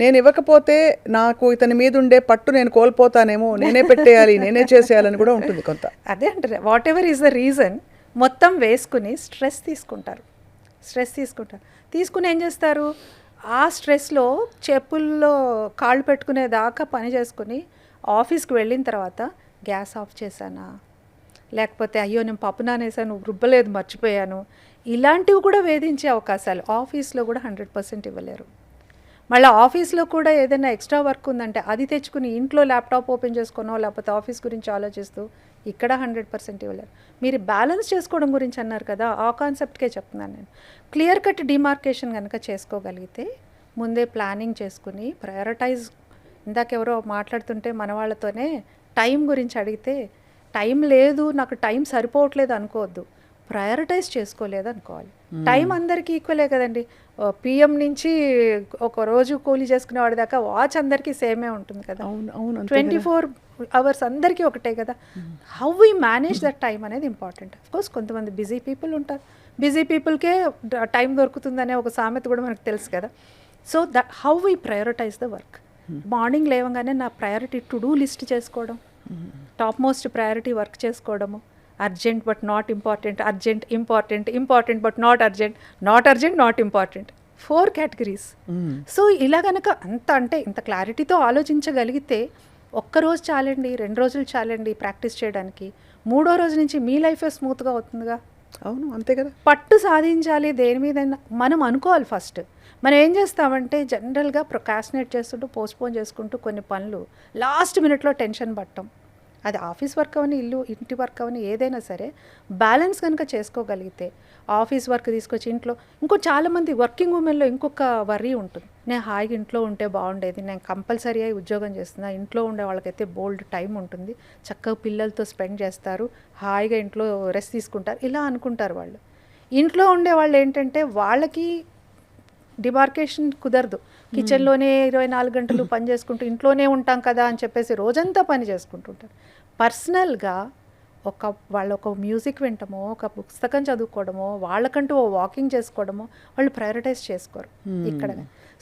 నేను ఇవ్వకపోతే నాకు ఇతని మీద ఉండే పట్టు నేను కోల్పోతానేమో, నేనే పెట్టేయాలి, నేనే చేసేయాలని కూడా ఉంటుంది కొంత. అదే అంటారు, what ever is the reason, మొత్తం వేసుకుని స్ట్రెస్ తీసుకుంటారు. తీసుకుని ఏం చేస్తారు, ఆ స్ట్రెస్లో చెప్పుల్లో కాళ్ళు పెట్టుకునేదాకా పని చేసుకుని ఆఫీస్కి వెళ్ళిన తర్వాత గ్యాస్ ఆఫ్ చేశానా, లేకపోతే అయ్యో నేను పప్పు నానేసాను, రుబ్బలేదు, మర్చిపోయాను, ఇలాంటివి కూడా వేధించే అవకాశాలు. ఆఫీస్లో కూడా 100% ఇవ్వలేరు. మళ్ళీ ఆఫీస్లో కూడా ఏదైనా ఎక్స్ట్రా వర్క్ ఉందంటే అది తెచ్చుకుని ఇంట్లో ల్యాప్టాప్ ఓపెన్ చేసుకునో, లేకపోతే ఆఫీస్ గురించి ఆలోచిస్తూ ఇక్కడ 100% ఇవ్వలేరు. మీరు బ్యాలెన్స్ చేసుకోవడం గురించి అన్నారు కదా, ఆ కాన్సెప్ట్కే చెప్తున్నాను నేను. క్లియర్ కట్ డిమార్కేషన్ కనుక చేసుకోగలిగితే, ముందే ప్లానింగ్ చేసుకుని ప్రయారిటైజ్. ఇందాకెవరో మాట్లాడుతుంటే మన వాళ్ళతోనే టైం గురించి అడిగితే, టైం లేదు, నాకు టైం సరిపోవట్లేదు అనుకోవద్దు. ప్రయారిటైజ్ చేసుకోలేదు అనుకోవాలి. టైం అందరికీ ఈక్వలే కదండి. పిఎం నుంచి ఒక రోజు కూలీ చేసుకునే వాడి దాకా వాచ్ అందరికీ సేమే ఉంటుంది కదా. అవును అవును అంతే 24 అవర్స్ అందరికీ ఒకటే కదా. How we manage that time అనేది ఇంపార్టెంట్. కోర్స్ కొంతమంది బిజీ పీపుల్ ఉంటారు, బిజీ పీపుల్కే టైం దొరుకుతుందనే ఒక సామెత కూడా మనకు తెలుసు కదా. So that how we prioritise the work. Morning లేవగానే నా ప్రయారిటీ టు డూ లిస్ట్ చేసుకోవడం, టాప్ మోస్ట్ ప్రయారిటీ వర్క్ చేసుకోవడము, urgent but not important, urgent important, important but not urgent, not urgent not important, 4 categories. So ఇలా కనుక అంటే ఇంత క్లారిటీతో ఆలోచించగలిగితే ఒక్కరోజు చాలండి, 2 రోజులు చాలండి ప్రాక్టీస్ చేయడానికి. 3వ రోజు నుంచి మీ లైఫే స్మూత్గా అవుతుందిగా. అవును అంతే కదా. పట్టు సాధించాలి దేని మీదైనా మనం అనుకోవాలి ఫస్ట్. మనం ఏం చేస్తామంటే జనరల్గా ప్రొకాస్టినేట్ చేస్తుంటూ పోస్ట్పోన్ చేసుకుంటూ కొన్ని పనులు లాస్ట్ మినిట్లో టెన్షన్ పట్టడం. అది ఆఫీస్ వర్క్ అవని, ఇంటి వర్క్ అవని, ఏదైనా సరే బ్యాలెన్స్ కనుక చేసుకోగలిగితే ఆఫీస్ వర్క్ తీసుకొచ్చి ఇంట్లో చాలామంది వర్కింగ్ ఉమెన్లో ఇంకొక వర్రీ ఉంటుంది. నేను హాయిగా ఇంట్లో ఉంటే బాగుండేది, నేను కంపల్సరీ అయి ఉద్యోగం చేస్తున్నా, ఇంట్లో ఉండే వాళ్ళకైతే బోల్డ్ టైం ఉంటుంది, చక్కగా పిల్లలతో స్పెండ్ చేస్తారు, హాయిగా ఇంట్లో రెస్ట్ తీసుకుంటారు, ఇలా అనుకుంటారు వాళ్ళు. ఇంట్లో ఉండే వాళ్ళు ఏంటంటే వాళ్ళకి డిమార్కేషన్ కుదరదు. కిచెన్లోనే 24 గంటలు పని చేసుకుంటూ ఇంట్లోనే ఉంటాం కదా అని చెప్పేసి రోజంతా పని చేసుకుంటుంటారు. పర్సనల్గా వాళ్ళు ఒక మ్యూజిక్ వింటమో, ఒక పుస్తకం చదువుకోవడమో, వాళ్ళకంటూ ఓ వాకింగ్ చేసుకోవడమో వాళ్ళు ప్రయారిటైజ్ చేసుకోరు ఇక్కడ.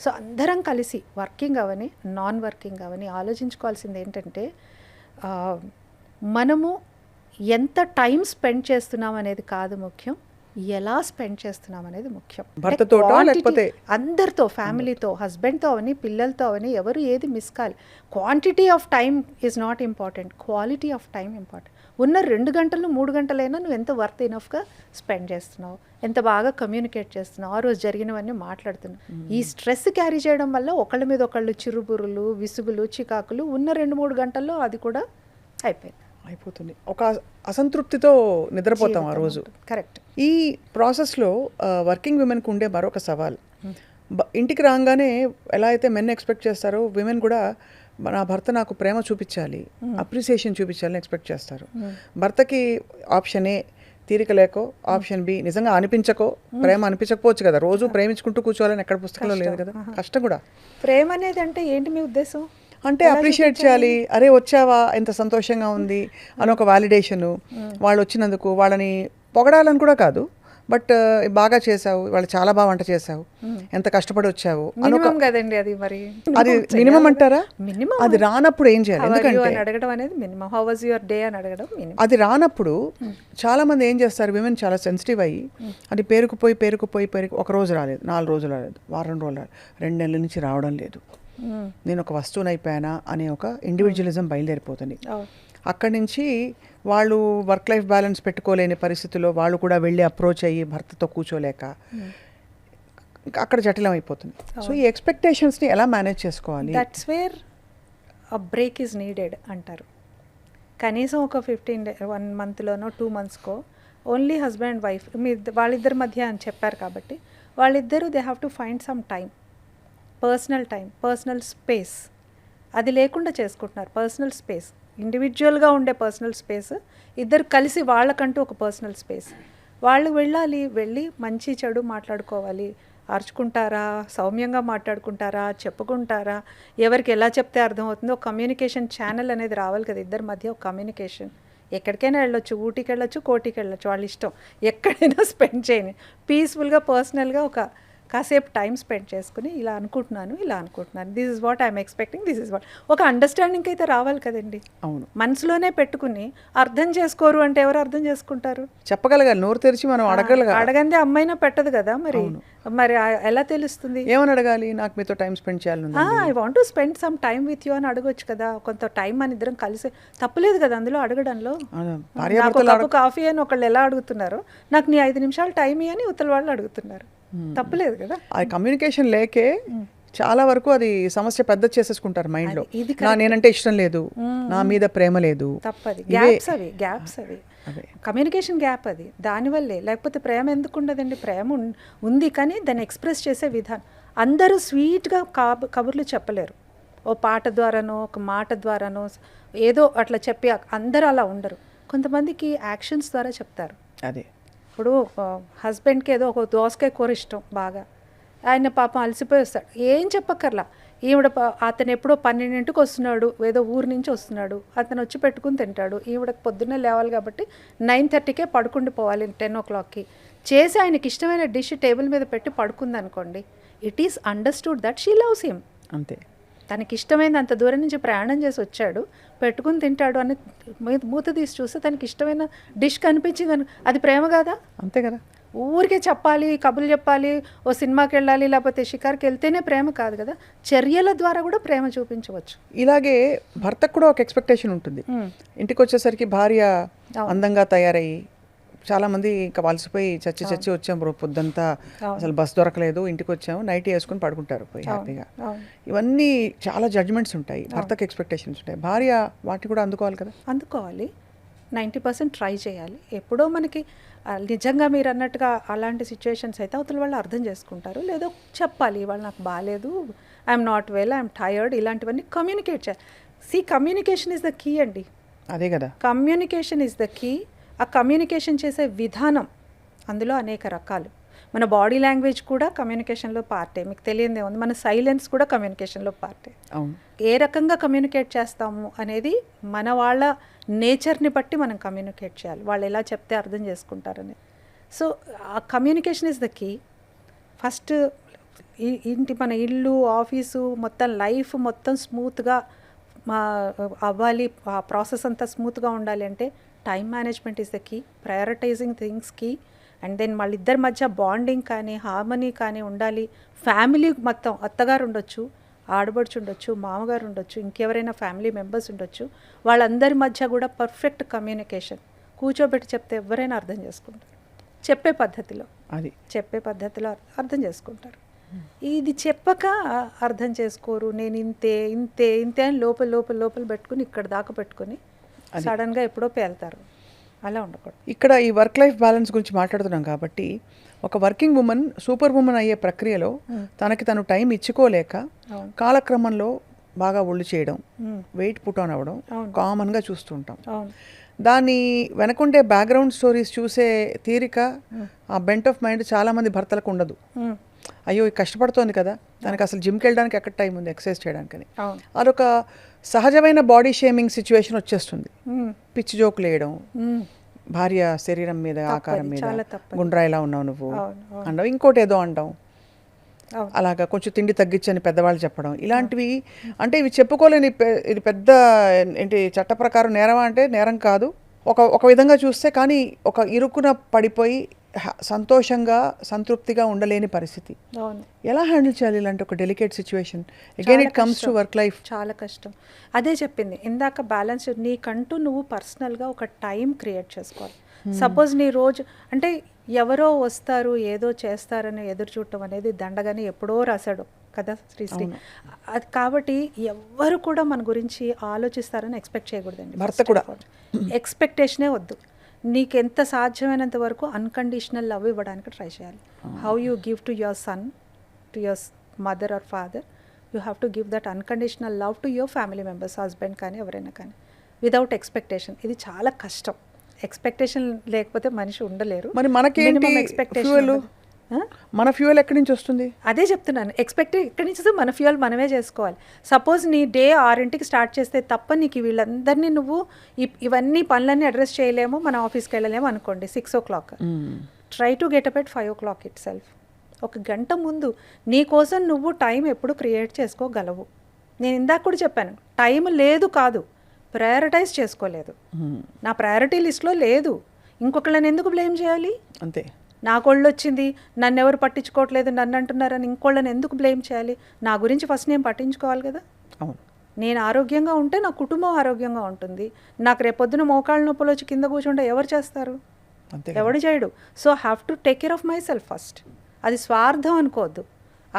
సో అందరం కలిసి వర్కింగ్ అవని నాన్ వర్కింగ్ అవని ఆలోచించుకోవాల్సింది ఏంటంటే మనము ఎంత టైం స్పెండ్ చేస్తున్నాం అనేది కాదు ముఖ్యం, ఎలా స్పెండ్ చేస్తున్నాం అనేది ముఖ్యం. భర్తతో లేకపోతే అందరితో, ఫ్యామిలీతో, హస్బెండ్తో అవని, పిల్లలతో అవని, ఎవరు ఏది miss Kali. Quantity of time is not important, quality of time important. ఉన్న 2 గంటలు 3 గంటలైనా నువ్వు ఎంత వర్త్ ఇనఫ్గా స్పెండ్ చేస్తున్నావు, ఎంత బాగా కమ్యూనికేట్ చేస్తున్నావు, ఆ రోజు జరిగినవన్నీ మాట్లాడుతున్నావు. ఈ స్ట్రెస్ క్యారీ చేయడం వల్ల ఒకళ్ళ మీద ఒకళ్ళు చిరుబురులు, విసుగులు, చికాకులు ఉన్న 2-3 గంటల్లో అది కూడా అయిపోతుంది. ఒక అసంతృప్తితో నిద్రపోతాం ఆ రోజు. కరెక్ట్. ఈ ప్రాసెస్లో వర్కింగ్ విమెన్కి ఉండే మరొక సవాల్, ఇంటికి రాగానే ఎలా అయితే మెన్ ఎక్స్పెక్ట్ చేస్తారో విమెన్ కూడా నా భర్త నాకు ప్రేమ చూపించాలి, అప్రిసియేషన్ చూపించాలని ఎక్స్పెక్ట్ చేస్తారు. భర్తకి ఆప్షన్ ఏ తీరిక లేకో, ఆప్షన్ బి నిజంగా అనిపించకో, ప్రేమ అనిపించకపోవచ్చు కదా, రోజు ప్రేమించుకుంటూ కూర్చోవాలని ఎక్కడ పుస్తకంలో లేదు కదా. కష్టం కూడా. ప్రేమ అనేది అంటే ఏంటి మీ ఉద్దేశం? అంటే అప్రిషియేట్ చేయాలి, అరే వచ్చావా ఎంత సంతోషంగా ఉంది అని ఒక వాలిడేషను, వాళ్ళు వచ్చినందుకు వాళ్ళని పొగడాలని కూడా కాదు, బట్ బాగా చేసావు, వాళ్ళు చాలా బాగా వంట చేసావు, ఎంత కష్టపడి వచ్చావు కదండి. అది మరి అది మినిమం అంటారా? మినిమం. అది రానప్పుడు ఏం చేయాలి? ఎందుకంటే అడగడం అనేది minimum. How was your day అని అడగడం మినిమం. అది రానప్పుడు చాలా మంది ఏం చేస్తారు, విమెన్ చాలా సెన్సిటివ్ అయ్యి అది పేరుకుపోయి ఒక రోజు రాలేదు, 4 రోజులు రాలేదు, వారం రోజులు రాలేదు, 2 నెలల నుంచి రావడం లేదు, నేను ఒక వస్తువుని అయిపోయానా అనే ఒక ఇండివిజువలిజం బయలుదేరిపోతుంది. అక్కడి నుంచి వాళ్ళు వర్క్ లైఫ్ బ్యాలెన్స్ పెట్టుకోలేని పరిస్థితుల్లో వాళ్ళు కూడా వెళ్ళి అప్రోచ్ అయ్యి భర్తతో కూర్చోలేక అక్కడ జటిలం అయిపోతుంది. సో ఈ ఎక్స్పెక్టేషన్స్ని ఎలా మేనేజ్ చేసుకోవాలి? That's where a break is needed అంటారు. కనీసం ఒక 1 మంత్లోనో 2 మంత్స్కో ఓన్లీ హస్బెండ్ అండ్ వైఫ్ వాళ్ళిద్దరి మధ్య అని చెప్పారు కాబట్టి వాళ్ళిద్దరూ they have to find some time, personal time, personal space. అది లేకుండా చేసుకుంటున్నారు. పర్సనల్ స్పేస్, ఇండివిజువల్గా ఉండే పర్సనల్ స్పేస్, ఇద్దరు కలిసి వాళ్ళకంటూ ఒక పర్సనల్ స్పేస్. వాళ్ళు వెళ్ళి మంచి చెడు మాట్లాడుకోవాలి. అరుచుకుంటారా, సౌమ్యంగా మాట్లాడుకుంటారా, చెప్పుకుంటారా, ఎవరికి ఎలా చెప్తే అర్థమవుతుందో కమ్యూనికేషన్ ఛానల్ అనేది రావాలి కదా ఇద్దరి మధ్య. ఒక కమ్యూనికేషన్ ఎక్కడికైనా వెళ్ళొచ్చు, ఊటీకి వెళ్ళొచ్చు, కోటికి వెళ్ళొచ్చు, వాళ్ళ ఇష్టం, ఎక్కడైనా స్పెండ్ చేయని పీస్ఫుల్గా పర్సనల్గా ఒక కాసేపు టైం స్పెండ్ చేసుకుని ఇలా అనుకుంటున్నాను, this is what I'm expecting, this is what ఒక అండర్స్టాండింగ్ అయితే రావాలి కదండి. అవును, మనసులోనే పెట్టుకుని అర్థం చేసుకోరు అంటే ఎవరు అర్థం చేసుకుంటారు? చెప్పగలగాలి, నోరు తెరిచి మనం అడగందే అమ్మైనా పెట్టదు కదా. మరి ఎలా తెలుస్తుంది? ఏమని అడగాలి? నాకు మీతో టైం స్పెండ్ చేయాలి, I want to spend some time with you అని అడగొచ్చు కదా. కొంత టైం మన ఇద్దరం కలిసి తప్పులేదు కదా అందులో అడగడంలో. నాకు కాఫీ అని ఒకళ్ళు ఎలా అడుగుతున్నారు, నాకు నీ 5 నిమిషాలు టైం అని ఉత్తల వాళ్ళు అడుగుతున్నారు, తప్పులేదు కదా. ఆ కమ్యూనికేషన్ లేకే చాలా వరకు అది సమస్య పెద్ద చేసేసుకుంటారు మైండ్లో. నేనంటే ఇష్టం లేదు, నా మీద ప్రేమ లేదు, తప్పది. గ్యాప్స్ అవి కమ్యూనికేషన్ గ్యాప్ అది. దానివల్లే, లేకపోతే ప్రేమ ఎందుకు ఉండదండి? ప్రేమ ఉంది కానీ దాన్ని ఎక్స్ప్రెస్ చేసే విధానం. అందరూ స్వీట్గా కబుర్లు చెప్పలేరు. ఓ పాట ద్వారానో ఒక మాట ద్వారానో ఏదో అట్లా చెప్పి అందరూ అలా ఉండరు. కొంతమందికి యాక్షన్స్ ద్వారా చెప్తారు. అదే ఇప్పుడు హస్బెండ్కి ఏదో ఒక దోసకాయ కూర ఇష్టం బాగా, ఆయన పాపం అలసిపోయి వస్తాడు, ఏం చెప్పక్కర్లా, అతను ఎప్పుడో 12ంటికి వస్తున్నాడు, ఏదో ఊరు నుంచి వస్తున్నాడు, అతను వచ్చి పెట్టుకుని తింటాడు, ఈవిడకి పొద్దున్నే లేవాలి కాబట్టి 9:30కే పడుకుండి పోవాలి 10 o'clockకి చేసి ఆయనకి ఇష్టమైన డిష్ టేబుల్ మీద పెట్టి పడుకుంది అనుకోండి, it is understood that she loves him. అంతే, తనకి ఇష్టమైంది అంత దూరం నుంచి ప్రయాణం చేసి వచ్చాడు, పెట్టుకుని తింటాడు అని మూత తీసి చూస్తే తనకి ఇష్టమైన డిష్ కనిపించింది అని, అది ప్రేమ కాదా? అంతే కదా. ఊరికే చెప్పాలి, కబుర్లు చెప్పాలి, ఓ సినిమాకి వెళ్ళాలి, లేకపోతే షికార్కి వెళ్తేనే ప్రేమ కాదు కదా, చర్యల ద్వారా కూడా ప్రేమ చూపించవచ్చు. ఇలాగే భర్తకు కూడా ఒక ఎక్స్పెక్టేషన్ ఉంటుంది. ఇంటికి వచ్చేసరికి భార్య అందంగా తయారయ్యి, చాలామంది ఇంకా వలసిపోయి చచ్చి వచ్చాం పొద్దంతా, అసలు బస్ దొరకలేదు, ఇంటికి వచ్చాము, నైట్ వేసుకుని పడుకుంటారు పోయి హ్యాపీగా. ఇవన్నీ చాలా జడ్జ్మెంట్స్ ఉంటాయి, భర్తకు ఎక్స్పెక్టేషన్స్ ఉంటాయి. భార్య వాటిని కూడా అందుకోవాలి కదా. అందుకోవాలి, 90% ట్రై చేయాలి. ఎప్పుడో మనకి నిజంగా మీరు అన్నట్టుగా అలాంటి సిచ్యువేషన్స్ అయితే అవతల వాళ్ళు అర్థం చేసుకుంటారు, లేదో చెప్పాలి, వాళ్ళు నాకు బాగాలేదు, I'm not well, I'm tired, ఇలాంటివన్నీ కమ్యూనికేట్ చేయాలి. కమ్యూనికేషన్ ఈజ్ ద కీ అండి. అదే కదా, కమ్యూనికేషన్ ఈజ్ ద కీ. ఆ కమ్యూనికేషన్ చేసే విధానం అందులో అనేక రకాలు. మన బాడీ లాంగ్వేజ్ కూడా కమ్యూనికేషన్లో పార్టే, మీకు తెలియదే ఉంది. మన సైలెన్స్ కూడా కమ్యూనికేషన్లో పార్టే. అవును, ఏ రకంగా కమ్యూనికేట్ చేస్తాము అనేది మన వాళ్ళ నేచర్ని బట్టి మనం కమ్యూనికేట్ చేయాలి, వాళ్ళు ఎలా చెప్తే అర్థం చేసుకుంటారని. సో ఆ communication is the key. First మన ఇల్లు, ఆఫీసు, మొత్తం లైఫ్ మొత్తం స్మూత్గా అవ్వాలి, ఆ ప్రాసెస్ అంతా స్మూత్గా ఉండాలి అంటే time management is the key, prioritising things key. And then వాళ్ళిద్దరి మధ్య బాండింగ్ కానీ హార్మనీ కానీ ఉండాలి. ఫ్యామిలీ మొత్తం, అత్తగారు ఉండొచ్చు, ఆడబడుచు ఉండొచ్చు, మామగారు ఉండొచ్చు, ఇంకెవరైనా ఫ్యామిలీ మెంబర్స్ ఉండొచ్చు, వాళ్ళందరి మధ్య కూడా పర్ఫెక్ట్ కమ్యూనికేషన్. కూర్చోబెట్టి చెప్తే ఎవరైనా అర్థం చేసుకుంటారు, చెప్పే పద్ధతిలో అర్థం చేసుకుంటారు. ఇది చెప్పక అర్థం చేసుకోరు, నేను ఇంతే ఇంతే ఇంతే అని లోపల పెట్టుకుని ఇక్కడ దాకా పెట్టుకుని సడన్గా ఎప్పుడో పేలుతారు. అలా ఉండకూడదు. ఇక్కడ ఈ వర్క్ లైఫ్ బ్యాలెన్స్ గురించి మాట్లాడుతున్నాం కాబట్టి, ఒక వర్కింగ్ ఉమెన్ సూపర్ ఉమెన్ అయ్యే ప్రక్రియలో తనకి తను టైం ఇచ్చుకోలేక కాలక్రమంలో బాగా ఒళ్ళు చేయడం, వెయిట్ పుట్ ఆన్ అవ్వడం కామన్గా చూస్తూ ఉంటాం. దాన్ని వెనకుండే బ్యాక్గ్రౌండ్ స్టోరీస్ చూసే తీరిక, ఆ బెంట్ ఆఫ్ మైండ్ చాలామంది భర్తలకు ఉండదు. అయ్యో కష్టపడుతోంది కదా, దానికి అసలు జిమ్కి వెళ్ళడానికి ఎక్కడ టైం ఉంది ఎక్సర్సైజ్ చేయడానికి. అదొక సహజమైన బాడీ షేమింగ్ సిచ్యువేషన్ వచ్చేస్తుంది. పిచ్చి జోకులు వేయడం, భార్య శరీరం మీద, ఆకారం మీద, గుండ్రాయిలా ఉన్నావు నువ్వు అంటావు, ఇంకోటి ఏదో అంటాం, అలాగా కొంచెం తిండి తగ్గించని పెద్దవాళ్ళు చెప్పడం, ఇలాంటివి. అంటే ఇవి చెప్పుకోలేని, ఇది పెద్ద ఏంటి చట్ట ప్రకారం నేరమా అంటే నేరం కాదు ఒక విధంగా చూస్తే, కానీ ఒక ఇరుకున పడిపోయి సంతోషంగా సంతృప్తిగా ఉండలేని పరిస్థితి. ఎలా హ్యాండిల్ చేయాలి ఇలాంటి ఒక delicate situation? Again it comes to work life. చాలా కష్టం. అదే చెప్పింది ఇందాక, బ్యాలెన్స్. నీకంటూ నువ్వు పర్సనల్గా ఒక టైం క్రియేట్ చేసుకోవాలి. సపోజ్ నీ రోజు అంటే ఎవరో వస్తారు ఏదో చేస్తారని ఎదురు చూడటం అనేది దండగానే ఎప్పుడో రాశాడు కదా శ్రీశ్రీ. అది కాబట్టి ఎవ్వరు కూడా మన గురించి ఆలోచిస్తారని ఎక్స్పెక్ట్ చేయకూడదండి. భర్త కూడా ఎక్స్పెక్టేషనే వద్దు. నీకెంత సాధ్యమైనంత వరకు అన్కండిషనల్ లవ్ ఇవ్వడానికి ట్రై చేయాలి. How you give to your son, to your mother or father, you have to give that unconditional love to your family members, husband కానీ ఎవరైనా కానీ, వితౌట్ ఎక్స్పెక్టేషన్. ఇది చాలా కష్టం. ఎక్స్పెక్టేషన్ లేకపోతే మనిషి ఉండలేరు. మరి మనకేంటి ఎక్స్పెక్టేషన్? మన ఫ్యూయల్ ఎక్కడి నుంచి వస్తుంది? అదే చెప్తున్నాను, ఎక్కడి నుంచి మన ఫ్యూయల్ మనమే చేసుకోవాలి. సపోజ్ నీ డే 6ంటికి స్టార్ట్ చేస్తే తప్ప నీకు వీళ్ళందరినీ నువ్వు ఇవన్నీ పనులన్నీ అడ్రస్ చేయలేము, మన ఆఫీస్కి వెళ్ళలేము అనుకోండి 6 o'clock. Try to get up at 5 o'clock it self. ఒక గంట ముందు నీ కోసం నువ్వు టైం ఎప్పుడు క్రియేట్ చేసుకోగలవు. నేను ఇందాక కూడా చెప్పాను, టైం లేదు కాదు, ప్రయారిటైజ్ చేసుకోలేదు. నా ప్రయారిటీ లిస్ట్లో లేదు, ఇంకొకళ్ళని ఎందుకు బ్లేమ్ చేయాలి? అంతే. నాకు ఒళ్ళు వచ్చింది, నన్ను ఎవరు పట్టించుకోవట్లేదు, నన్ను అంటున్నారని ఇంకోళ్ళని ఎందుకు బ్లేమ్ చేయాలి? నా గురించి ఫస్ట్ నేను పట్టించుకోవాలి కదా. అవును, నేను ఆరోగ్యంగా ఉంటే నా కుటుంబం ఆరోగ్యంగా ఉంటుంది. నాకు రేపొద్దున మోకాళ్ళ నొప్పులు వచ్చి కింద కూర్చుంటే ఎవరు చేస్తారు? ఎవడు చేయడు. So have to take care of my self first. అది స్వార్థం అనుకోవద్దు.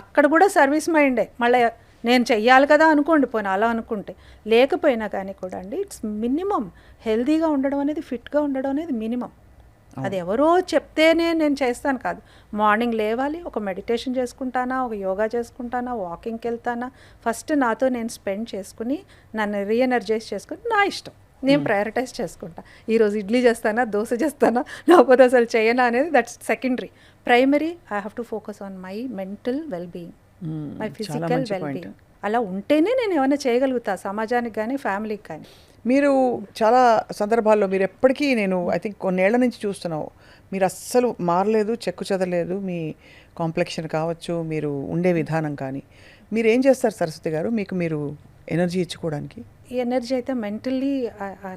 అక్కడ కూడా సర్వీస్ మైండే. మళ్ళీ నేను చెయ్యాలి కదా అనుకోండి, పోయినా అలా అనుకుంటే. లేకపోయినా కానీ కూడా అండి, ఇట్స్ మినిమం. హెల్తీగా ఉండడం అనేది, ఫిట్గా ఉండడం అనేది మినిమం. అది ఎవరో చెప్తేనే నేను చేస్తాను కాదు. మార్నింగ్ లేవాలి, ఒక మెడిటేషన్ చేసుకుంటానా, ఒక యోగా చేసుకుంటానా, వాకింగ్కి వెళ్తానా, ఫస్ట్ నాతో నేను స్పెండ్ చేసుకుని నన్ను రీఎనర్జైజ్ చేసుకుని నా ఇష్టం నేను ప్రయారిటైజ్ చేసుకుంటా. ఈరోజు ఇడ్లీ చేస్తానా, దోశ చేస్తానా, లేకపోతే అసలు చేయనా అనేది that's secondary. Primary I have to focus on my mental wellbeing, my physical wellbeing. అలా ఉంటేనే నేను ఏమైనా చేయగలుగుతా సమాజానికి కానీ ఫ్యామిలీకి కానీ. మీరు చాలా సందర్భాల్లో మీరు ఎప్పటికీ నేను ఐ థింక్ కొన్నేళ్ల నుంచి చూస్తున్నావు, మీరు అస్సలు మారలేదు, చెక్కు చెదరలేదు. మీ కాంప్లెక్షన్ కావచ్చు, మీరు ఉండే విధానం కానీ. మీరు ఏం చేస్తారు సరస్వతి గారు మీకు మీరు ఎనర్జీ ఇచ్చుకోవడానికి? ఈ ఎనర్జీ అయితే మెంటల్లీ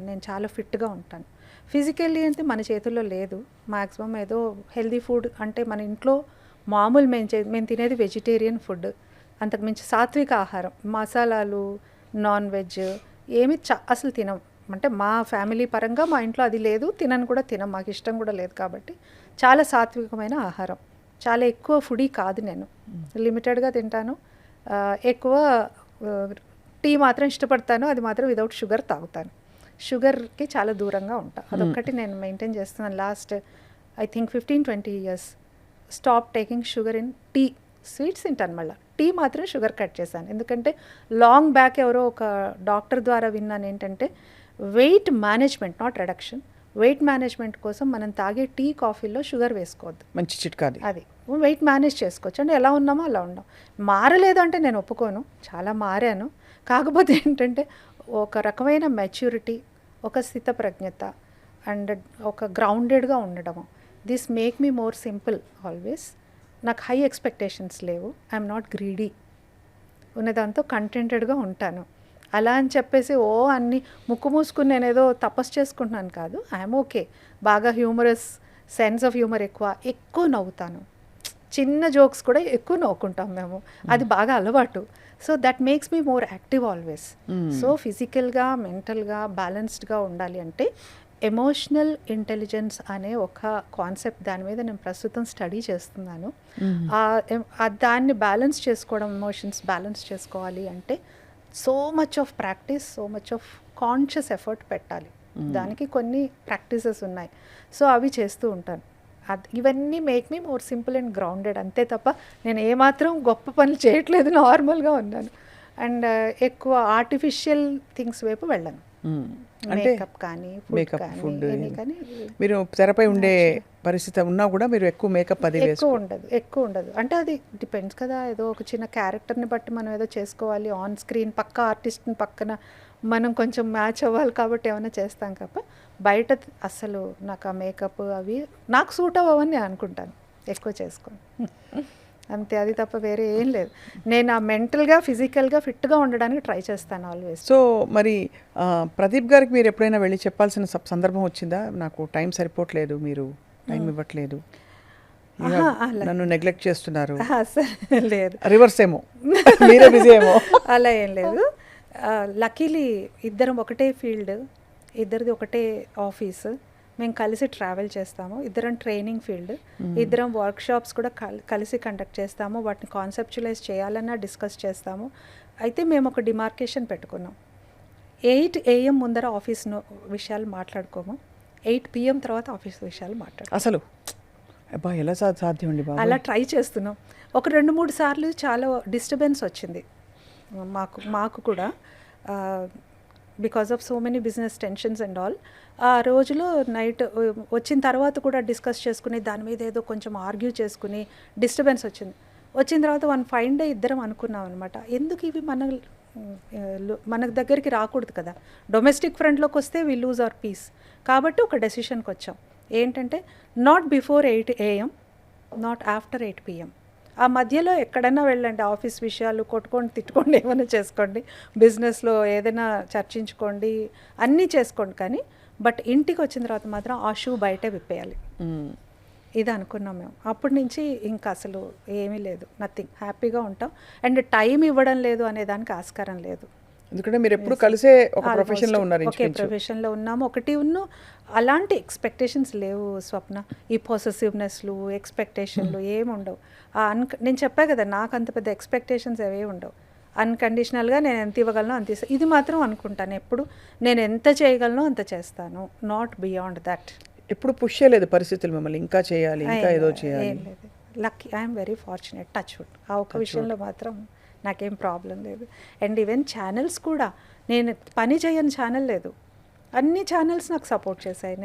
నేను చాలా ఫిట్గా ఉంటాను. ఫిజికల్లీ అయితే మన చేతుల్లో లేదు. మ్యాక్సిమం ఏదో హెల్దీ ఫుడ్ అంటే మన ఇంట్లో మామూలు మేము తినేది వెజిటేరియన్ ఫుడ్, అంతకుమించి సాత్విక ఆహారం, మసాలాలు, నాన్ వెజ్ ఏమి అసలు తినం. అంటే మా ఫ్యామిలీ పరంగా మా ఇంట్లో అది లేదు, తినను కూడా తినం, మాకు ఇష్టం కూడా లేదు. కాబట్టి చాలా సాత్వికమైన ఆహారం. చాలా ఎక్కువ ఫుడీ కాదు నేను, లిమిటెడ్గా తింటాను. ఎక్కువ టీ మాత్రం ఇష్టపడతాను, అది మాత్రం వితౌట్ షుగర్ తాగుతాను. షుగర్కి చాలా దూరంగా ఉంటాను. అదొక్కటి నేను మెయింటైన్ చేస్తున్నాను last I think 15-20 years. Stop taking sugar in tea. Sweets తింటాను, మళ్ళీ టీ మాత్రం షుగర్ కట్ చేశాను. ఎందుకంటే లాంగ్ బ్యాక్ ఎవరో ఒక డాక్టర్ ద్వారా విన్నాను ఏంటంటే weight management, not reduction, weight management కోసం మనం తాగే టీ కాఫీలో షుగర్ వేసుకోవద్దు. మంచి చిట్కా అది. వెయిట్ మేనేజ్ చేసుకోవచ్చు అంటే ఎలా ఉన్నామో అలా ఉన్నాం. మారలేదు అంటే నేను ఒప్పుకోను, చాలా మారాను. కాకపోతే ఏంటంటే ఒక రకమైన మెచ్యూరిటీ, ఒక స్థితప్రజ్ఞత అండ్ ఒక గ్రౌండెడ్గా ఉండడము. This make me more simple always. నాకు హై ఎక్స్పెక్టేషన్స్ లేవు, ఐఎమ్ నాట్ గ్రీడీ. ఉన్నదాంతో కంటెంటెడ్గా ఉంటాను. అలా అని చెప్పేసి అన్ని ముక్కు మూసుకుని నేను ఏదో తపస్సు చేసుకుంటున్నాను కాదు. I'm okay. బాగా హ్యూమరస్, సెన్స్ ఆఫ్ హ్యూమర్ ఎక్కువ నవ్వుతాను. చిన్న జోక్స్ కూడా ఎక్కువ నవ్వుకుంటాం మేము, అది బాగా అలవాటు. So that makes me more active always. So ఫిజికల్గా మెంటల్గా బ్యాలెన్స్డ్గా ఉండాలి అంటే ఎమోషనల్ ఇంటెలిజెన్స్ అనే ఒక కాన్సెప్ట్, దాని మీద నేను ప్రస్తుతం స్టడీ చేస్తున్నాను. దాన్ని బ్యాలెన్స్ చేసుకోవడం, ఎమోషన్స్ బ్యాలెన్స్ చేసుకోవాలి అంటే so much of practice, so much of conscious effort పెట్టాలి. దానికి కొన్ని ప్రాక్టీసెస్ ఉన్నాయి. సో అవి చేస్తూ ఉంటాను. ఇవన్నీ make me more simple and grounded. అంతే తప్ప నేను ఏమాత్రం గొప్ప పనులు చేయట్లేదు, నార్మల్గా ఉన్నాను. అండ్ ఎక్కువ ఆర్టిఫిషియల్ థింగ్స్ వైపు వెళ్ళను. అంటే మేకప్ కానీ ఫుడ్ కానీ. మీరు తెరపై ఉండే పరిస్థితి ఉన్నా కూడా మీరు ఎక్కువ మేకప్ అది ఎక్కువ ఉండదు. అంటే అది డిపెండ్స్ కదా, ఏదో ఒక చిన్న క్యారెక్టర్ని బట్టి మనం ఏదో చేసుకోవాలి. ఆన్ స్క్రీన్ పక్క ఆర్టిస్ట్ని పక్కన మనం కొంచెం మ్యాచ్ అవ్వాలి కాబట్టి ఏమైనా చేస్తాం తప్ప బయట అసలు నాకు ఆ మేకప్ అవి నాకు సూట్ అవ్వని నేను అనుకుంటాను, ఎక్కువ చేసుకోను అంతే. అది తప్ప వేరే ఏం లేదు. నేను ఆ మెంటల్గా ఫిజికల్గా ఫిట్గా ఉండడానికి ట్రై చేస్తాను ఆల్వేస్. సో మరి ప్రదీప్ గారికి మీరు ఎప్పుడైనా వెళ్ళి చెప్పాల్సిన సందర్భం వచ్చిందా? నాకు టైం సరిపోవట్లేదు, మీరు టైం ఇవ్వట్లేదు, నన్ను నెగ్లెక్ట్ చేస్తున్నారు, లేదు రివర్స్ ఏమో మీరే బిజీ ఏమో, అలా ఏం లేదు. లక్కీలీ ఇద్దరం ఒకటే ఫీల్డ్, ఇద్దరిది ఒకటే ఆఫీసు, మేము కలిసి ట్రావెల్ చేస్తాము. ఇద్దరం ట్రైనింగ్ ఫీల్డ్, ఇద్దరం వర్క్షాప్స్ కూడా కలిసి కండక్ట్ చేస్తాము. వాటిని కాన్సెప్చువలైజ్ చేయాలన్నా డిస్కస్ చేస్తాము. అయితే మేము ఒక డిమార్కేషన్ పెట్టుకున్నాం. 8 AM ముందర ఆఫీస్ విషయాలు మాట్లాడుకోము, 8 PM తర్వాత ఆఫీస్ విషయాలు మాట్లాడుకోము. అసలు అబ్బా ఎలా సాధ్యం అండి బాబు? అలా ట్రై చేస్తున్నాం. ఒక 2-3 సార్లు చాలా డిస్టర్బెన్స్ వచ్చింది మాకు కూడా, because of so many business tensions and all. ఆ రోజులో నైట్ వచ్చిన తర్వాత కూడా డిస్కస్ చేసుకుని దాని మీద ఏదో కొంచెం ఆర్గ్యూ చేసుకుని డిస్టర్బెన్స్ వచ్చిన తర్వాత వన్ ఫైన్ డే ఇద్దరం అనుకున్నాం అనమాట, ఎందుకు ఇవి మన దగ్గరికి రాకూడదు కదా, డొమెస్టిక్ ఫ్రంట్లోకి వస్తే వి లూజ్ అవర్ పీస్. కాబట్టి ఒక డెసిషన్కి వచ్చాం ఏంటంటే not before 8 AM, not after 8 PM. ఆ మధ్యలో ఎక్కడైనా వెళ్ళండి, ఆఫీస్ విషయాలు కొట్టుకోండి, తిట్టుకోండి, ఏమైనా చేసుకోండి, బిజినెస్లో ఏదైనా చర్చించుకోండి, అన్నీ చేసుకోండి. కానీ బట్ ఇంటికి వచ్చిన తర్వాత మాత్రం ఆ షూ బయటే విప్పేయాలి, ఇది అనుకున్నాం మేము. అప్పటి నుంచి ఇంకా అసలు ఏమీ లేదు, నథింగ్, హ్యాపీగా ఉంటాం. అండ్ టైం ఇవ్వడం లేదు అనే దానికి ఆస్కారం లేదు. ఎందుకంటే మీరు ఎప్పుడు కలిసే ఒక ప్రొఫెషన్లో ఉన్నారు, ఒకే ప్రొఫెషన్లో ఉన్నాము, ఒకటి అలాంటి ఎక్స్పెక్టేషన్స్ లేవు స్వప్న. ఈ పొసెసివ్నెస్లు, ఎక్స్పెక్టేషన్లు ఏమి ఉండవు. నేను చెప్పా కదా, నాకు అంత పెద్ద ఎక్స్పెక్టేషన్స్ అవే ఉండవు. అన్కండిషనల్గా నేను ఎంత ఇవ్వగలను అంత ఇస్తాను. ఇది మాత్రం అనుకుంటాను ఎప్పుడు, నేను ఎంత చేయగలను అంత చేస్తాను, నాట్ బియాండ్ దట్. ఎప్పుడు పుష్ చేయలేదు పరిస్థితులు మిమ్మల్ని ఇంకా చేయాలి, ఇంకా ఏదో చేయాలి? Lucky, I'm very fortunate, touch wood. ఆ ఒక్క విషయంలో మాత్రం నాకేం ప్రాబ్లం లేదు. అండ్ ఈవెన్ ఛానల్స్ కూడా, నేను పని చేయని ఛానల్ లేదు. అన్ని ఛానల్స్ నాకు సపోర్ట్ చేశాయి.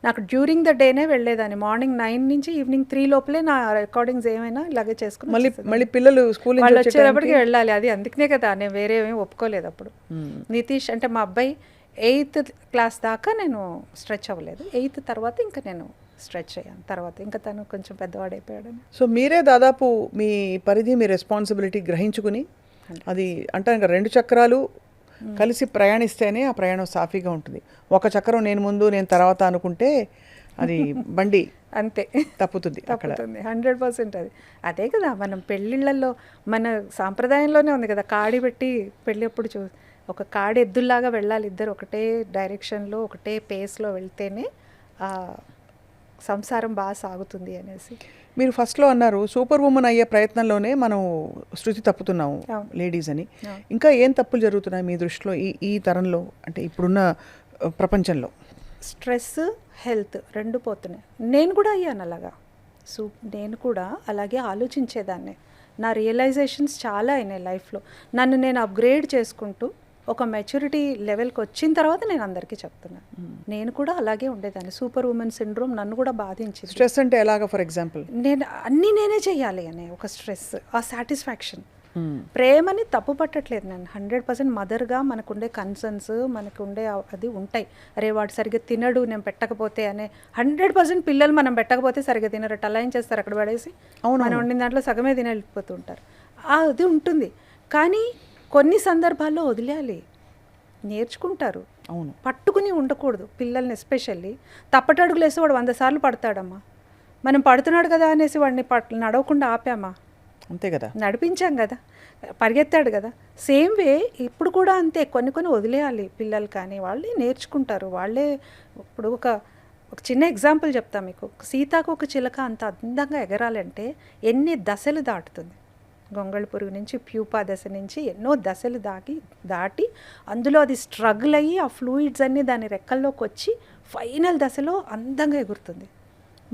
నాకు డ్యూరింగ్ ద డేనే వెళ్ళేదాన్ని. మార్నింగ్ 9 నుంచి ఈవినింగ్ 3 లోపలే నా రికార్డింగ్స్ ఏమైనా ఇలాగే చేసుకుని మళ్ళీ పిల్లలు స్కూల్ వాళ్ళు వచ్చేటప్పటికి వెళ్ళాలి. అది అందుకనే కదా నేను వేరే ఏమీ ఒప్పుకోలేదు అప్పుడు. నితీష్ అంటే మా అబ్బాయి 8th క్లాస్ దాకా నేను స్ట్రెచ్ అవ్వలేదు. 8th తర్వాత ఇంకా నేను స్ట్రెచ్ అయ్యాను. తర్వాత ఇంకా తను కొంచెం పెద్దవాడైపోయాడని. సో మీరే దాదాపు మీ పరిధి, మీ రెస్పాన్సిబిలిటీ గ్రహించుకుని అది అంటే ఇంకా 2 చక్రాలు కలిసి ప్రయాణిస్తేనే ఆ ప్రయాణం సాఫీగా ఉంటుంది. ఒక చక్రం నేను ముందు నేను తర్వాత అనుకుంటే అది బండి అంతే తప్పుతుంది. 100% అది అదే కదా మనం పెళ్ళిళ్ళల్లో మన సాంప్రదాయంలోనే ఉంది కదా, కాడి పెట్టి పెళ్ళి అప్పుడు ఒక కాడి ఎద్దుల్లాగా వెళ్ళాలి ఇద్దరు ఒకటే డైరెక్షన్లో ఒకటే పేస్లో వెళ్తేనే సంసారం బాగా సాగుతుంది అనేసి. మీరు ఫస్ట్లో అన్నారు సూపర్ ఉమెన్ అయ్యే ప్రయత్నంలోనే మనం శృతి తప్పుతున్నాము లేడీస్ అని. ఇంకా ఏం తప్పులు జరుగుతున్నాయి మీ దృష్టిలో ఈ తరంలో, అంటే ఇప్పుడున్న ప్రపంచంలో? స్ట్రెస్, హెల్త్ 2 పోతున్నాయి. నేను కూడా అయ్యాను అలాగా. నేను కూడా అలాగే ఆలోచించేదాన్ని. నా రియలైజేషన్స్ చాలా అయినాయి లైఫ్లో. నన్ను నేను అప్గ్రేడ్ చేసుకుంటూ ఒక మెచ్యూరిటీ లెవెల్కి వచ్చిన తర్వాత నేను అందరికీ చెప్తున్నాను. నేను కూడా అలాగే ఉండేదాన్ని. సూపర్ ఉమెన్ సిండ్రోమ్ నన్ను కూడా బాధించింది. స్ట్రెస్ అంటే ఎలాగా? ఫర్ ఎగ్జాంపుల్ నేనే చేయాలి అనే ఒక స్ట్రెస్, ఆ సాటిస్ఫాక్షన్. ప్రేమని తప్పు పట్టట్లేదు నేను. 100% మదర్గా మనకుండే కన్సర్న్స్, మనకుండే అది ఉంటాయి. అరే వాడు సరిగ్గా తినడు నేను పెట్టకపోతే అనే. 100% పిల్లలు మనం పెట్టకపోతే సరిగ్గా తినరు, టలైన్ చేస్తారు అక్కడ పడేసి. మనం వండిన దాంట్లో సగమే తిని వెళ్ళిపోతుంటారు. అది ఉంటుంది. కానీ కొన్ని సందర్భాల్లో వదిలేయాలి, నేర్చుకుంటారు. అవును, పట్టుకుని ఉండకూడదు పిల్లల్ని. ఎస్పెషల్లీ తప్పటడుగులు వేసి వాడు 100 సార్లు పడతాడమ్మా. మనం పడుతున్నాడు కదా అనేసి వాడిని నడవకుండా ఆపామా? అంతే కదా, నడిపించాం కదా, పరిగెత్తాడు కదా. సేమ్ వే ఇప్పుడు కూడా అంతే. కొన్ని వదిలేయాలి పిల్లలు, కానీ వాళ్ళే నేర్చుకుంటారు. వాళ్ళే ఇప్పుడు ఒక చిన్న ఎగ్జాంపుల్ చెప్తా మీకు. సీతాకు ఒక చిలక అంత అందంగా ఎగరాలంటే ఎన్ని దశలు దాటుతుంది. గొంగళి పురుగు నుంచి ప్యూపా దశ నుంచి ఎన్నో దశలు దాటి అందులో అది స్ట్రగుల్ అయ్యి ఆ ఫ్లూయిడ్స్ అన్నీ దాని రెక్కల్లోకి వచ్చి ఫైనల్ దశలో అందంగా ఎగురుతుంది.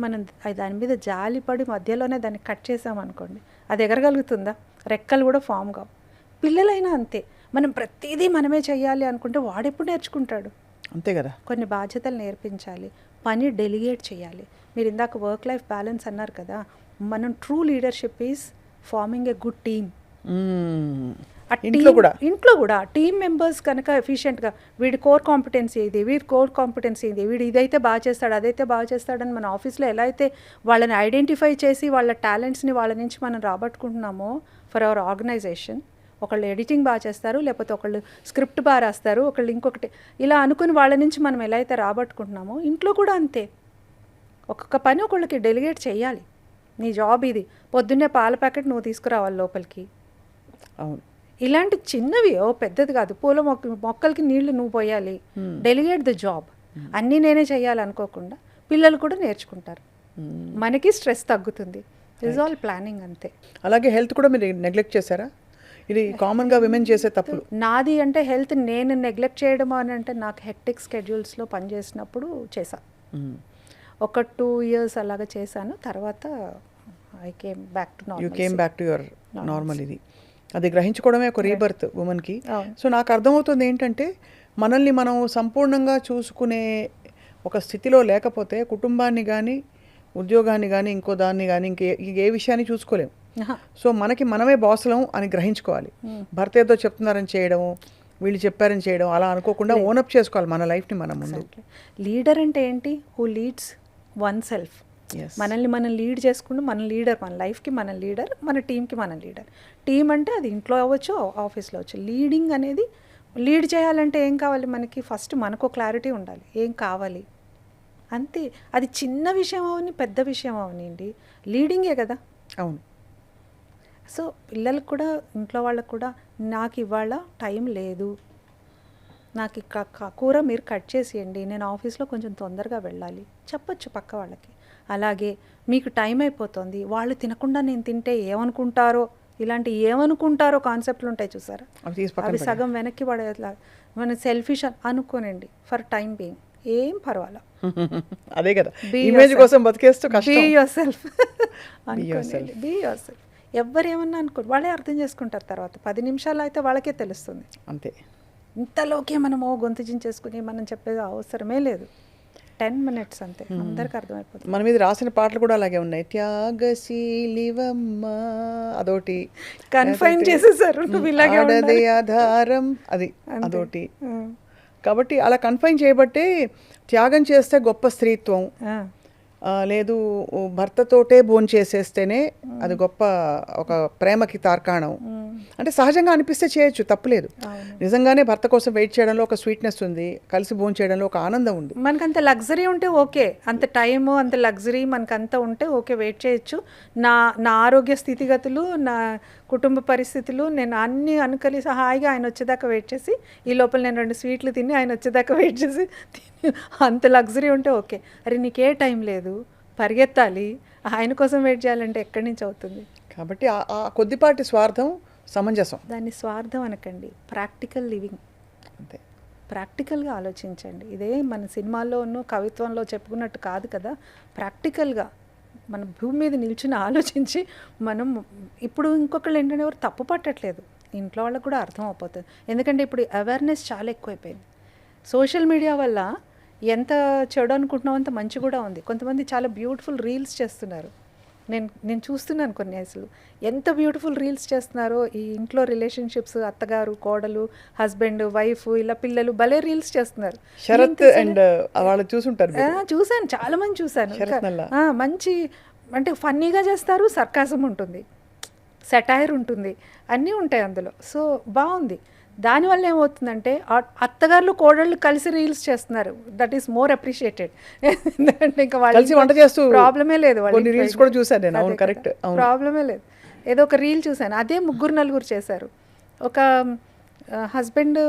మనం దాని మీద జాలిపడి మధ్యలోనే దాన్ని కట్ చేసామనుకోండి, అది ఎగరగలుగుతుందా? రెక్కలు కూడా ఫామ్ కావు. పిల్లలైనా అంతే. మనం ప్రతిదీ మనమే చేయాలి అనుకుంటే వాడెప్పుడు నేర్చుకుంటాడు? అంతే కదా. కొన్ని బాధ్యతలు నేర్పించాలి, పని డెలిగేట్ చేయాలి. మీరు ఇందాక వర్క్ లైఫ్ బ్యాలెన్స్ అన్నారు కదా. మనం true leadership is farming a good team. ఇంట్లో కూడా టీమ్ మెంబర్స్ కనుక ఎఫిషియెంట్గా వీడి కోర్ కాంపిటెన్సీ ఇది, వీడి కోర్ కాంపిటెన్సీ ఇది, వీడు ఇదైతే బాగా చేస్తాడు అదైతే బాగా చేస్తాడని మన ఆఫీస్లో ఎలా అయితే వాళ్ళని ఐడెంటిఫై చేసి వాళ్ళ టాలెంట్స్ని వాళ్ళ నుంచి మనం రాబట్టుకుంటున్నామో ఫర్ అవర్ ఆర్గనైజేషన్. ఒకళ్ళు ఎడిటింగ్ బాగా చేస్తారు, లేకపోతే ఒకళ్ళు స్క్రిప్ట్ బాగా రాస్తారు, ఒకళ్ళు ఇంకొకటి, ఇలా అనుకుని వాళ్ళ నుంచి మనం ఎలా అయితే రాబట్టుకుంటున్నామో ఇంట్లో కూడా అంతే. ఒక్కొక్క పని ఒకళ్ళకి డెలిగేట్ చేయాలి. నీ జాబ్ ఇది, పొద్దున్నే పాల ప్యాకెట్ నువ్వు తీసుకురావాలి లోపలికి. అవును, ఇలాంటి చిన్నవి, పెద్దది కాదు. పూల మొక్కలకి నీళ్లు నువ్వు పోయాలి. Delegate the job. అన్నీ నేనే చేయాలి అనుకోకుండా పిల్లలు కూడా నేర్చుకుంటారు. మనకి స్ట్రెస్ తగ్గుతుంది. ఇట్స్ ఆల్ ప్లానింగ్ అంతే. అలాగే హెల్త్ కూడా మీరు నెగ్లెక్ట్ చేశారా? ఇది కామన్గా విమెన్ చేసే తప్పులు. నాది అంటే హెల్త్ నేను నెగ్లెక్ట్ చేయడం అని అంటే నాకు హెక్టిక్ స్కెడ్యూల్స్లో పనిచేసినప్పుడు చేశాను. ఒక 2 years అలాగా చేశాను. తర్వాత I came back to normal. You came back to your normal. ఇది అది గ్రహించుకోవడమే ఒక రీబర్త్ ఉమెన్కి. సో నాకు అర్థమవుతుంది ఏంటంటే మనల్ని మనం సంపూర్ణంగా చూసుకునే ఒక స్థితిలో లేకపోతే కుటుంబాన్ని కానీ ఉద్యోగాన్ని కానీ ఇంకో దాన్ని కానీ ఏ విషయాన్ని చూసుకోలేము. సో మనకి మనమే బాసులం అని గ్రహించుకోవాలి. భర్త ఏదో చెప్తున్నారని చేయడం, వీళ్ళు చెప్పారని చేయడం అలా అనుకోకుండా ఓనప్ చేసుకోవాలి మన లైఫ్ని మనం ముందు. లీడర్ అంటే ఏంటి? Who leads one self. మనల్ని మనం లీడ్ చేసుకుంటూ మన లీడర్, మన లైఫ్కి మన లీడర్, మన టీంకి మన లీడర్. టీం అంటే అది ఇంట్లో అవ్వచ్చు, ఆఫీస్లో అవ్వచ్చు. లీడింగ్ అనేది, లీడ్ చేయాలంటే ఏం కావాలి మనకి? ఫస్ట్ మనకు క్లారిటీ ఉండాలి ఏం కావాలి, అంతే. అది చిన్న విషయం అవని పెద్ద విషయం అవనండి, లీడింగే కదా. అవును. సో పిల్లలకు కూడా ఇంట్లో వాళ్ళకు కూడా నాకు ఇవాళ టైం లేదు, నాకు కూర మీరు కట్ చేసేయండి, నేను ఆఫీస్లో కొంచెం తొందరగా వెళ్ళాలి చెప్పొచ్చు పక్క వాళ్ళకి. అలాగే మీకు టైం అయిపోతుంది, వాళ్ళు తినకుండా నేను తింటే ఏమనుకుంటారో, ఇలాంటి ఏమనుకుంటారో కాన్సెప్ట్లు ఉంటాయి చూసారా, అవి సగం వెనక్కి పడేలా మన సెల్ఫిష్ అనుకోనండి ఫర్ టైం బీయింగ్. ఏం పర్వాలా, అదే కదా ఇమేజ్ కోసం బతికేస్తూ బీ యువర్ సెల్ఫ్ అనుకోండి. Be your self. ఎవ్వరు ఏమన్నా అనుకోరు, వాళ్ళే అర్థం చేసుకుంటారు. తర్వాత 10 నిమిషాలు అయితే వాళ్ళకే తెలుస్తుంది. అంతే. ఇంతలోకే మనము గొంతు చించేసుకుని మనం చెప్పేది అవసరమే లేదు. 10 minutes అంతే, అందరికి అర్థమైపోతుంది. మన మీద రాసిన పాటలు కూడా అలాగే ఉన్నాయి. త్యాగశీలివమ్మ అదొకటి, కన్ఫైన్ చేసేసారు, నువ్వు ఇలాగే ఆడదే ఆధారం అది అదొకటి. కాబట్టి అలా కన్ఫైన్ చేయబట్టే త్యాగం చేస్తే గొప్ప స్త్రీత్వం, లేదు భర్తతోటే భోంచేసేస్తేనే అది గొప్ప ఒక ప్రేమకి తార్కాణం. అంటే సహజంగా అనిపిస్తే చేయొచ్చు, తప్పులేదు. నిజంగానే భర్త కోసం వెయిట్ చేయడంలో ఒక స్వీట్నెస్ ఉంది, కలిసి భోంచేయడంలో ఒక ఆనందం ఉంది. మనకు అంత లగ్జరీ ఉంటే ఓకే, అంత టైము అంత లగ్జరీ మనకు అంత ఉంటే ఓకే, వెయిట్ చేయొచ్చు. నా ఆరోగ్య స్థితిగతులు, నా కుటుంబ పరిస్థితులు, నేను అన్నీ అనుకలిసి హాయిగా ఆయన వచ్చేదాకా వెయిట్ చేసి, ఈ లోపల నేను 2 స్వీట్లు తిని ఆయన వచ్చేదాకా వెయిట్ చేసి అంత లగ్జరీ ఉంటే ఓకే. అరే నీకే టైం లేదు, పరిగెత్తాలి, ఆయన కోసం వెయిట్ చేయాలంటే ఎక్కడి నుంచి అవుతుంది? కాబట్టి ఆ కొద్దిపాటి స్వార్థం సమంజసం. దాన్ని స్వార్థం అనకండి, ప్రాక్టికల్ లివింగ్. అంతే, ప్రాక్టికల్గా ఆలోచించండి. ఇదే మన సినిమాల్లోనూ కవిత్వంలో చెప్పుకున్నట్టు కాదు కదా, ప్రాక్టికల్గా మన భూమి మీద నిల్చుని ఆలోచించి మనం ఇప్పుడు ఇంకొకళ్ళు ఏంటంటే ఎవరు తప్పు పట్టట్లేదు, ఇంట్లో వాళ్ళకు కూడా అర్థం అయిపోతుంది. ఎందుకంటే ఇప్పుడు అవేర్నెస్ చాలా ఎక్కువైపోయింది. సోషల్ మీడియా వల్ల ఎంత చెడు అనుకుంటున్నాం అంత మంచి కూడా ఉంది. కొంతమంది చాలా బ్యూటిఫుల్ రీల్స్ చేస్తున్నారు, నేను చూస్తున్నాను కొన్ని. అసలు ఎంత బ్యూటిఫుల్ రీల్స్ చేస్తున్నారో, ఈ ఇంట్లో రిలేషన్షిప్స్, అత్తగారు కోడలు, హస్బెండ్ వైఫ్, ఇలా పిల్లలు భలే రీల్స్ చేస్తున్నారు. శరత్ అండ్ వాళ్ళు చూసుంటారు, చూసాను, చాలా మంది చూసాను. మంచి అంటే ఫన్నీగా చేస్తారు, సర్కాసం ఉంటుంది, సెటైర్ ఉంటుంది, అన్నీ ఉంటాయి అందులో. సో బాగుంది. దానివల్ల ఏమవుతుందంటే అత్తగారులు కోడళ్ళు కలిసి రీల్స్ చేస్తున్నారు, దట్ ఈస్ మోర్ అప్రిషియేటెడ్. ఎందుకంటే ఇంకా కలిసి వంట చేస్తూ ప్రాబ్లమే లేదు, రీల్స్ కూడా చూసాను నేను. అవును, కరెక్ట్, ప్రాబ్లమే లేదు. ఏదో ఒక రీల్ చూసాను, అదే 3-4 చేశారు. ఒక హస్బెండ్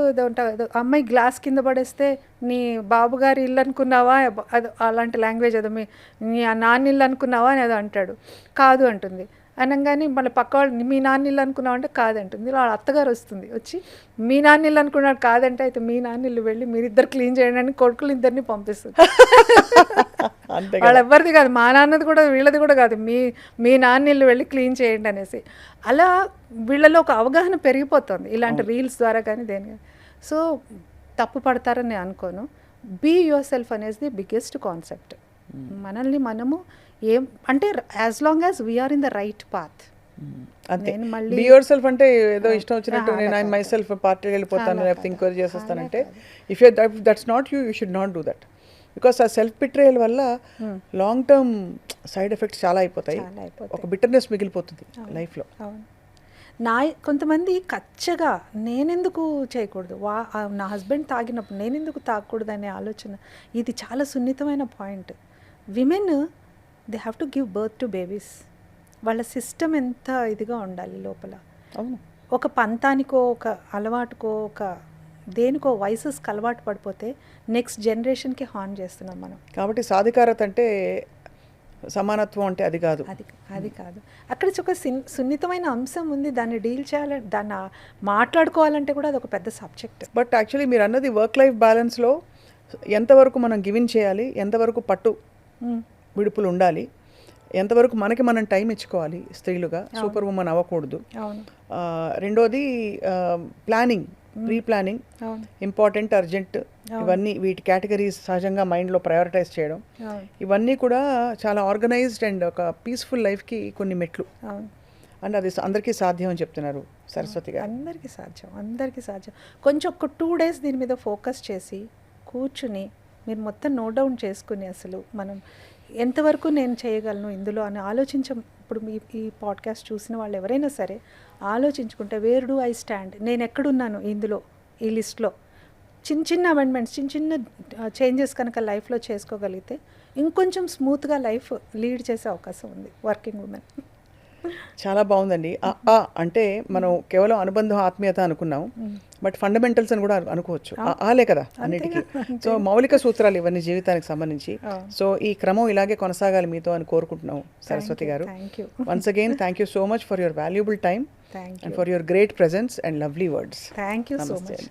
అమ్మాయి గ్లాస్ కింద పడేస్తే నీ బాబుగారి ఇల్లు అనుకున్నావా, అది అలాంటి లాంగ్వేజ్, ఏదో నీ నాన్న ఇల్లు అనుకున్నావా అని ఏదో అంటాడు, కాదు అంటుంది. అనగానే మళ్ళీ పక్క వాళ్ళు మీ నాన్న ఇల్లు అనుకున్నావు అంటే కాదంటుంది. వాళ్ళ అత్తగారు వస్తుంది, వచ్చి మీ నాన్న ఇల్లు అనుకున్నాడు కాదంటే, అయితే మీ నాన్న ఇల్లు వెళ్ళి మీరిద్దరు క్లీన్ చేయండి అని కొడుకులు ఇద్దరిని పంపిస్తుంది. వాళ్ళెవ్వరిది కాదు, మా నాన్నది కూడా వీళ్ళది కూడా కాదు, మీ నాన్న ఇల్లు వెళ్ళి క్లీన్ చేయండి అనేసి. అలా వీళ్ళలో ఒక అవగాహన పెరిగిపోతుంది ఇలాంటి రీల్స్ ద్వారా కానీ దేని. సో తప్పు పడతారని నేను అనుకోను. బీ యువర్ సెల్ఫ్ అనేది ది బిగ్గెస్ట్ కాన్సెప్ట్. మనల్ని మనము ఏం అంటే as long as we are in the right path. అంతే, బీ యువర్ సెల్ఫ్ అంటే ఏదో ఇష్టం వచ్చినట్టు నేను ఐ మై సెల్ఫ్ పార్టీకి వెళ్ళిపోతాను, లేకపోతే ఇంక్వైరీ చేసేస్తానంటే, if you that's not you should not do that. Because ఆ సెల్ఫ్ బిట్రేయల్ వల్ల లాంగ్ టర్మ్ సైడ్ ఎఫెక్ట్స్ చాలా అయిపోతాయి, ఒక బిటర్నెస్ మిగిలిపోతుంది లైఫ్లో. కొంతమంది కచ్చగా నేనెందుకు చేయకూడదు, నా హస్బెండ్ తాగినప్పుడు నేనెందుకు తాగకూడదు అనే ఆలోచన, ఇది చాలా సున్నితమైన point. Women they have to give birth to babies. వాళ్ళ సిస్టమ్ ఎంత ఇదిగా ఉండాలి లోపల. అవును, ఒక పంతానికో ఒక అలవాటుకో ఒక దేనికో వయసెస్కి అలవాటు పడిపోతే నెక్స్ట్ జనరేషన్కి హార్మ్ చేస్తున్నాం మనం. కాబట్టి సాధికారత అంటే సమానత్వం అంటే అది కాదు, అది కాదు. అక్కడ ఒక సున్నితమైన అంశం ఉంది, దాన్ని డీల్ చేయాలి, దాన్ని మాట్లాడుకోవాలంటే కూడా అది ఒక పెద్ద సబ్జెక్ట్. బట్ యాక్చువల్లీ మీరు అన్నది వర్క్ లైఫ్ బ్యాలెన్స్లో ఎంతవరకు మనం గివిన్ చేయాలి, ఎంతవరకు పట్టు విడుపులు ఉండాలి, ఎంతవరకు మనకి మనం టైం ఇచ్చుకోవాలి స్త్రీలుగా, సూపర్ ఉమెన్ అవ్వకూడదు. రెండోది planning, pre planning important, urgent, ఇవన్నీ వీటి కేటగిరీస్ సహజంగా మైండ్లో ప్రయారిటైజ్ చేయడం, ఇవన్నీ కూడా చాలా ఆర్గనైజ్డ్ అండ్ ఒక పీస్ఫుల్ లైఫ్కి కొన్ని మెట్లు. అండ్ అది అందరికీ సాధ్యం అని చెప్తున్నారు సరస్వతి గారు. అందరికీ సాధ్యం. కొంచెం ఒక 2 days దీని మీద ఫోకస్ చేసి కూర్చుని మీరు మొత్తం నోట్ డౌన్ చేసుకుని అసలు మనం ఎంతవరకు నేను చేయగలను ఇందులో అని ఇప్పుడు ఈ పాడ్కాస్ట్ చూసిన వాళ్ళు ఎవరైనా సరే ఆలోచించుకుంటే, వేర్ డూ ఐ స్టాండ్, నేను ఎక్కడున్నాను ఇందులో, ఈ లిస్ట్లో చిన్న అమెండ్మెంట్స్, చిన్న చేంజెస్ కనుక లైఫ్లో చేసుకోగలిగితే ఇంకొంచెం స్మూత్గా లైఫ్ లీడ్ చేసే అవకాశం ఉంది వర్కింగ్ ఉమెన్. చాలా బాగుందండి. అంటే మనం కేవలం అనుబంధం ఆత్మీయత అనుకున్నాం, బట్ ఫండమెంటల్స్ అని కూడా అనుకోవచ్చు. ఆలే కదా అన్నిటికీ. సో మౌలిక సూత్రాలు ఇవన్నీ జీవితానికి సంబంధించి. సో ఈ క్రమం ఇలాగే కొనసాగాలి మీతో అని కోరుకుంటున్నాం సరస్వతి గారు. Once again thank you so much for your valuable time and for your great presence and lovely words. Thank you so much.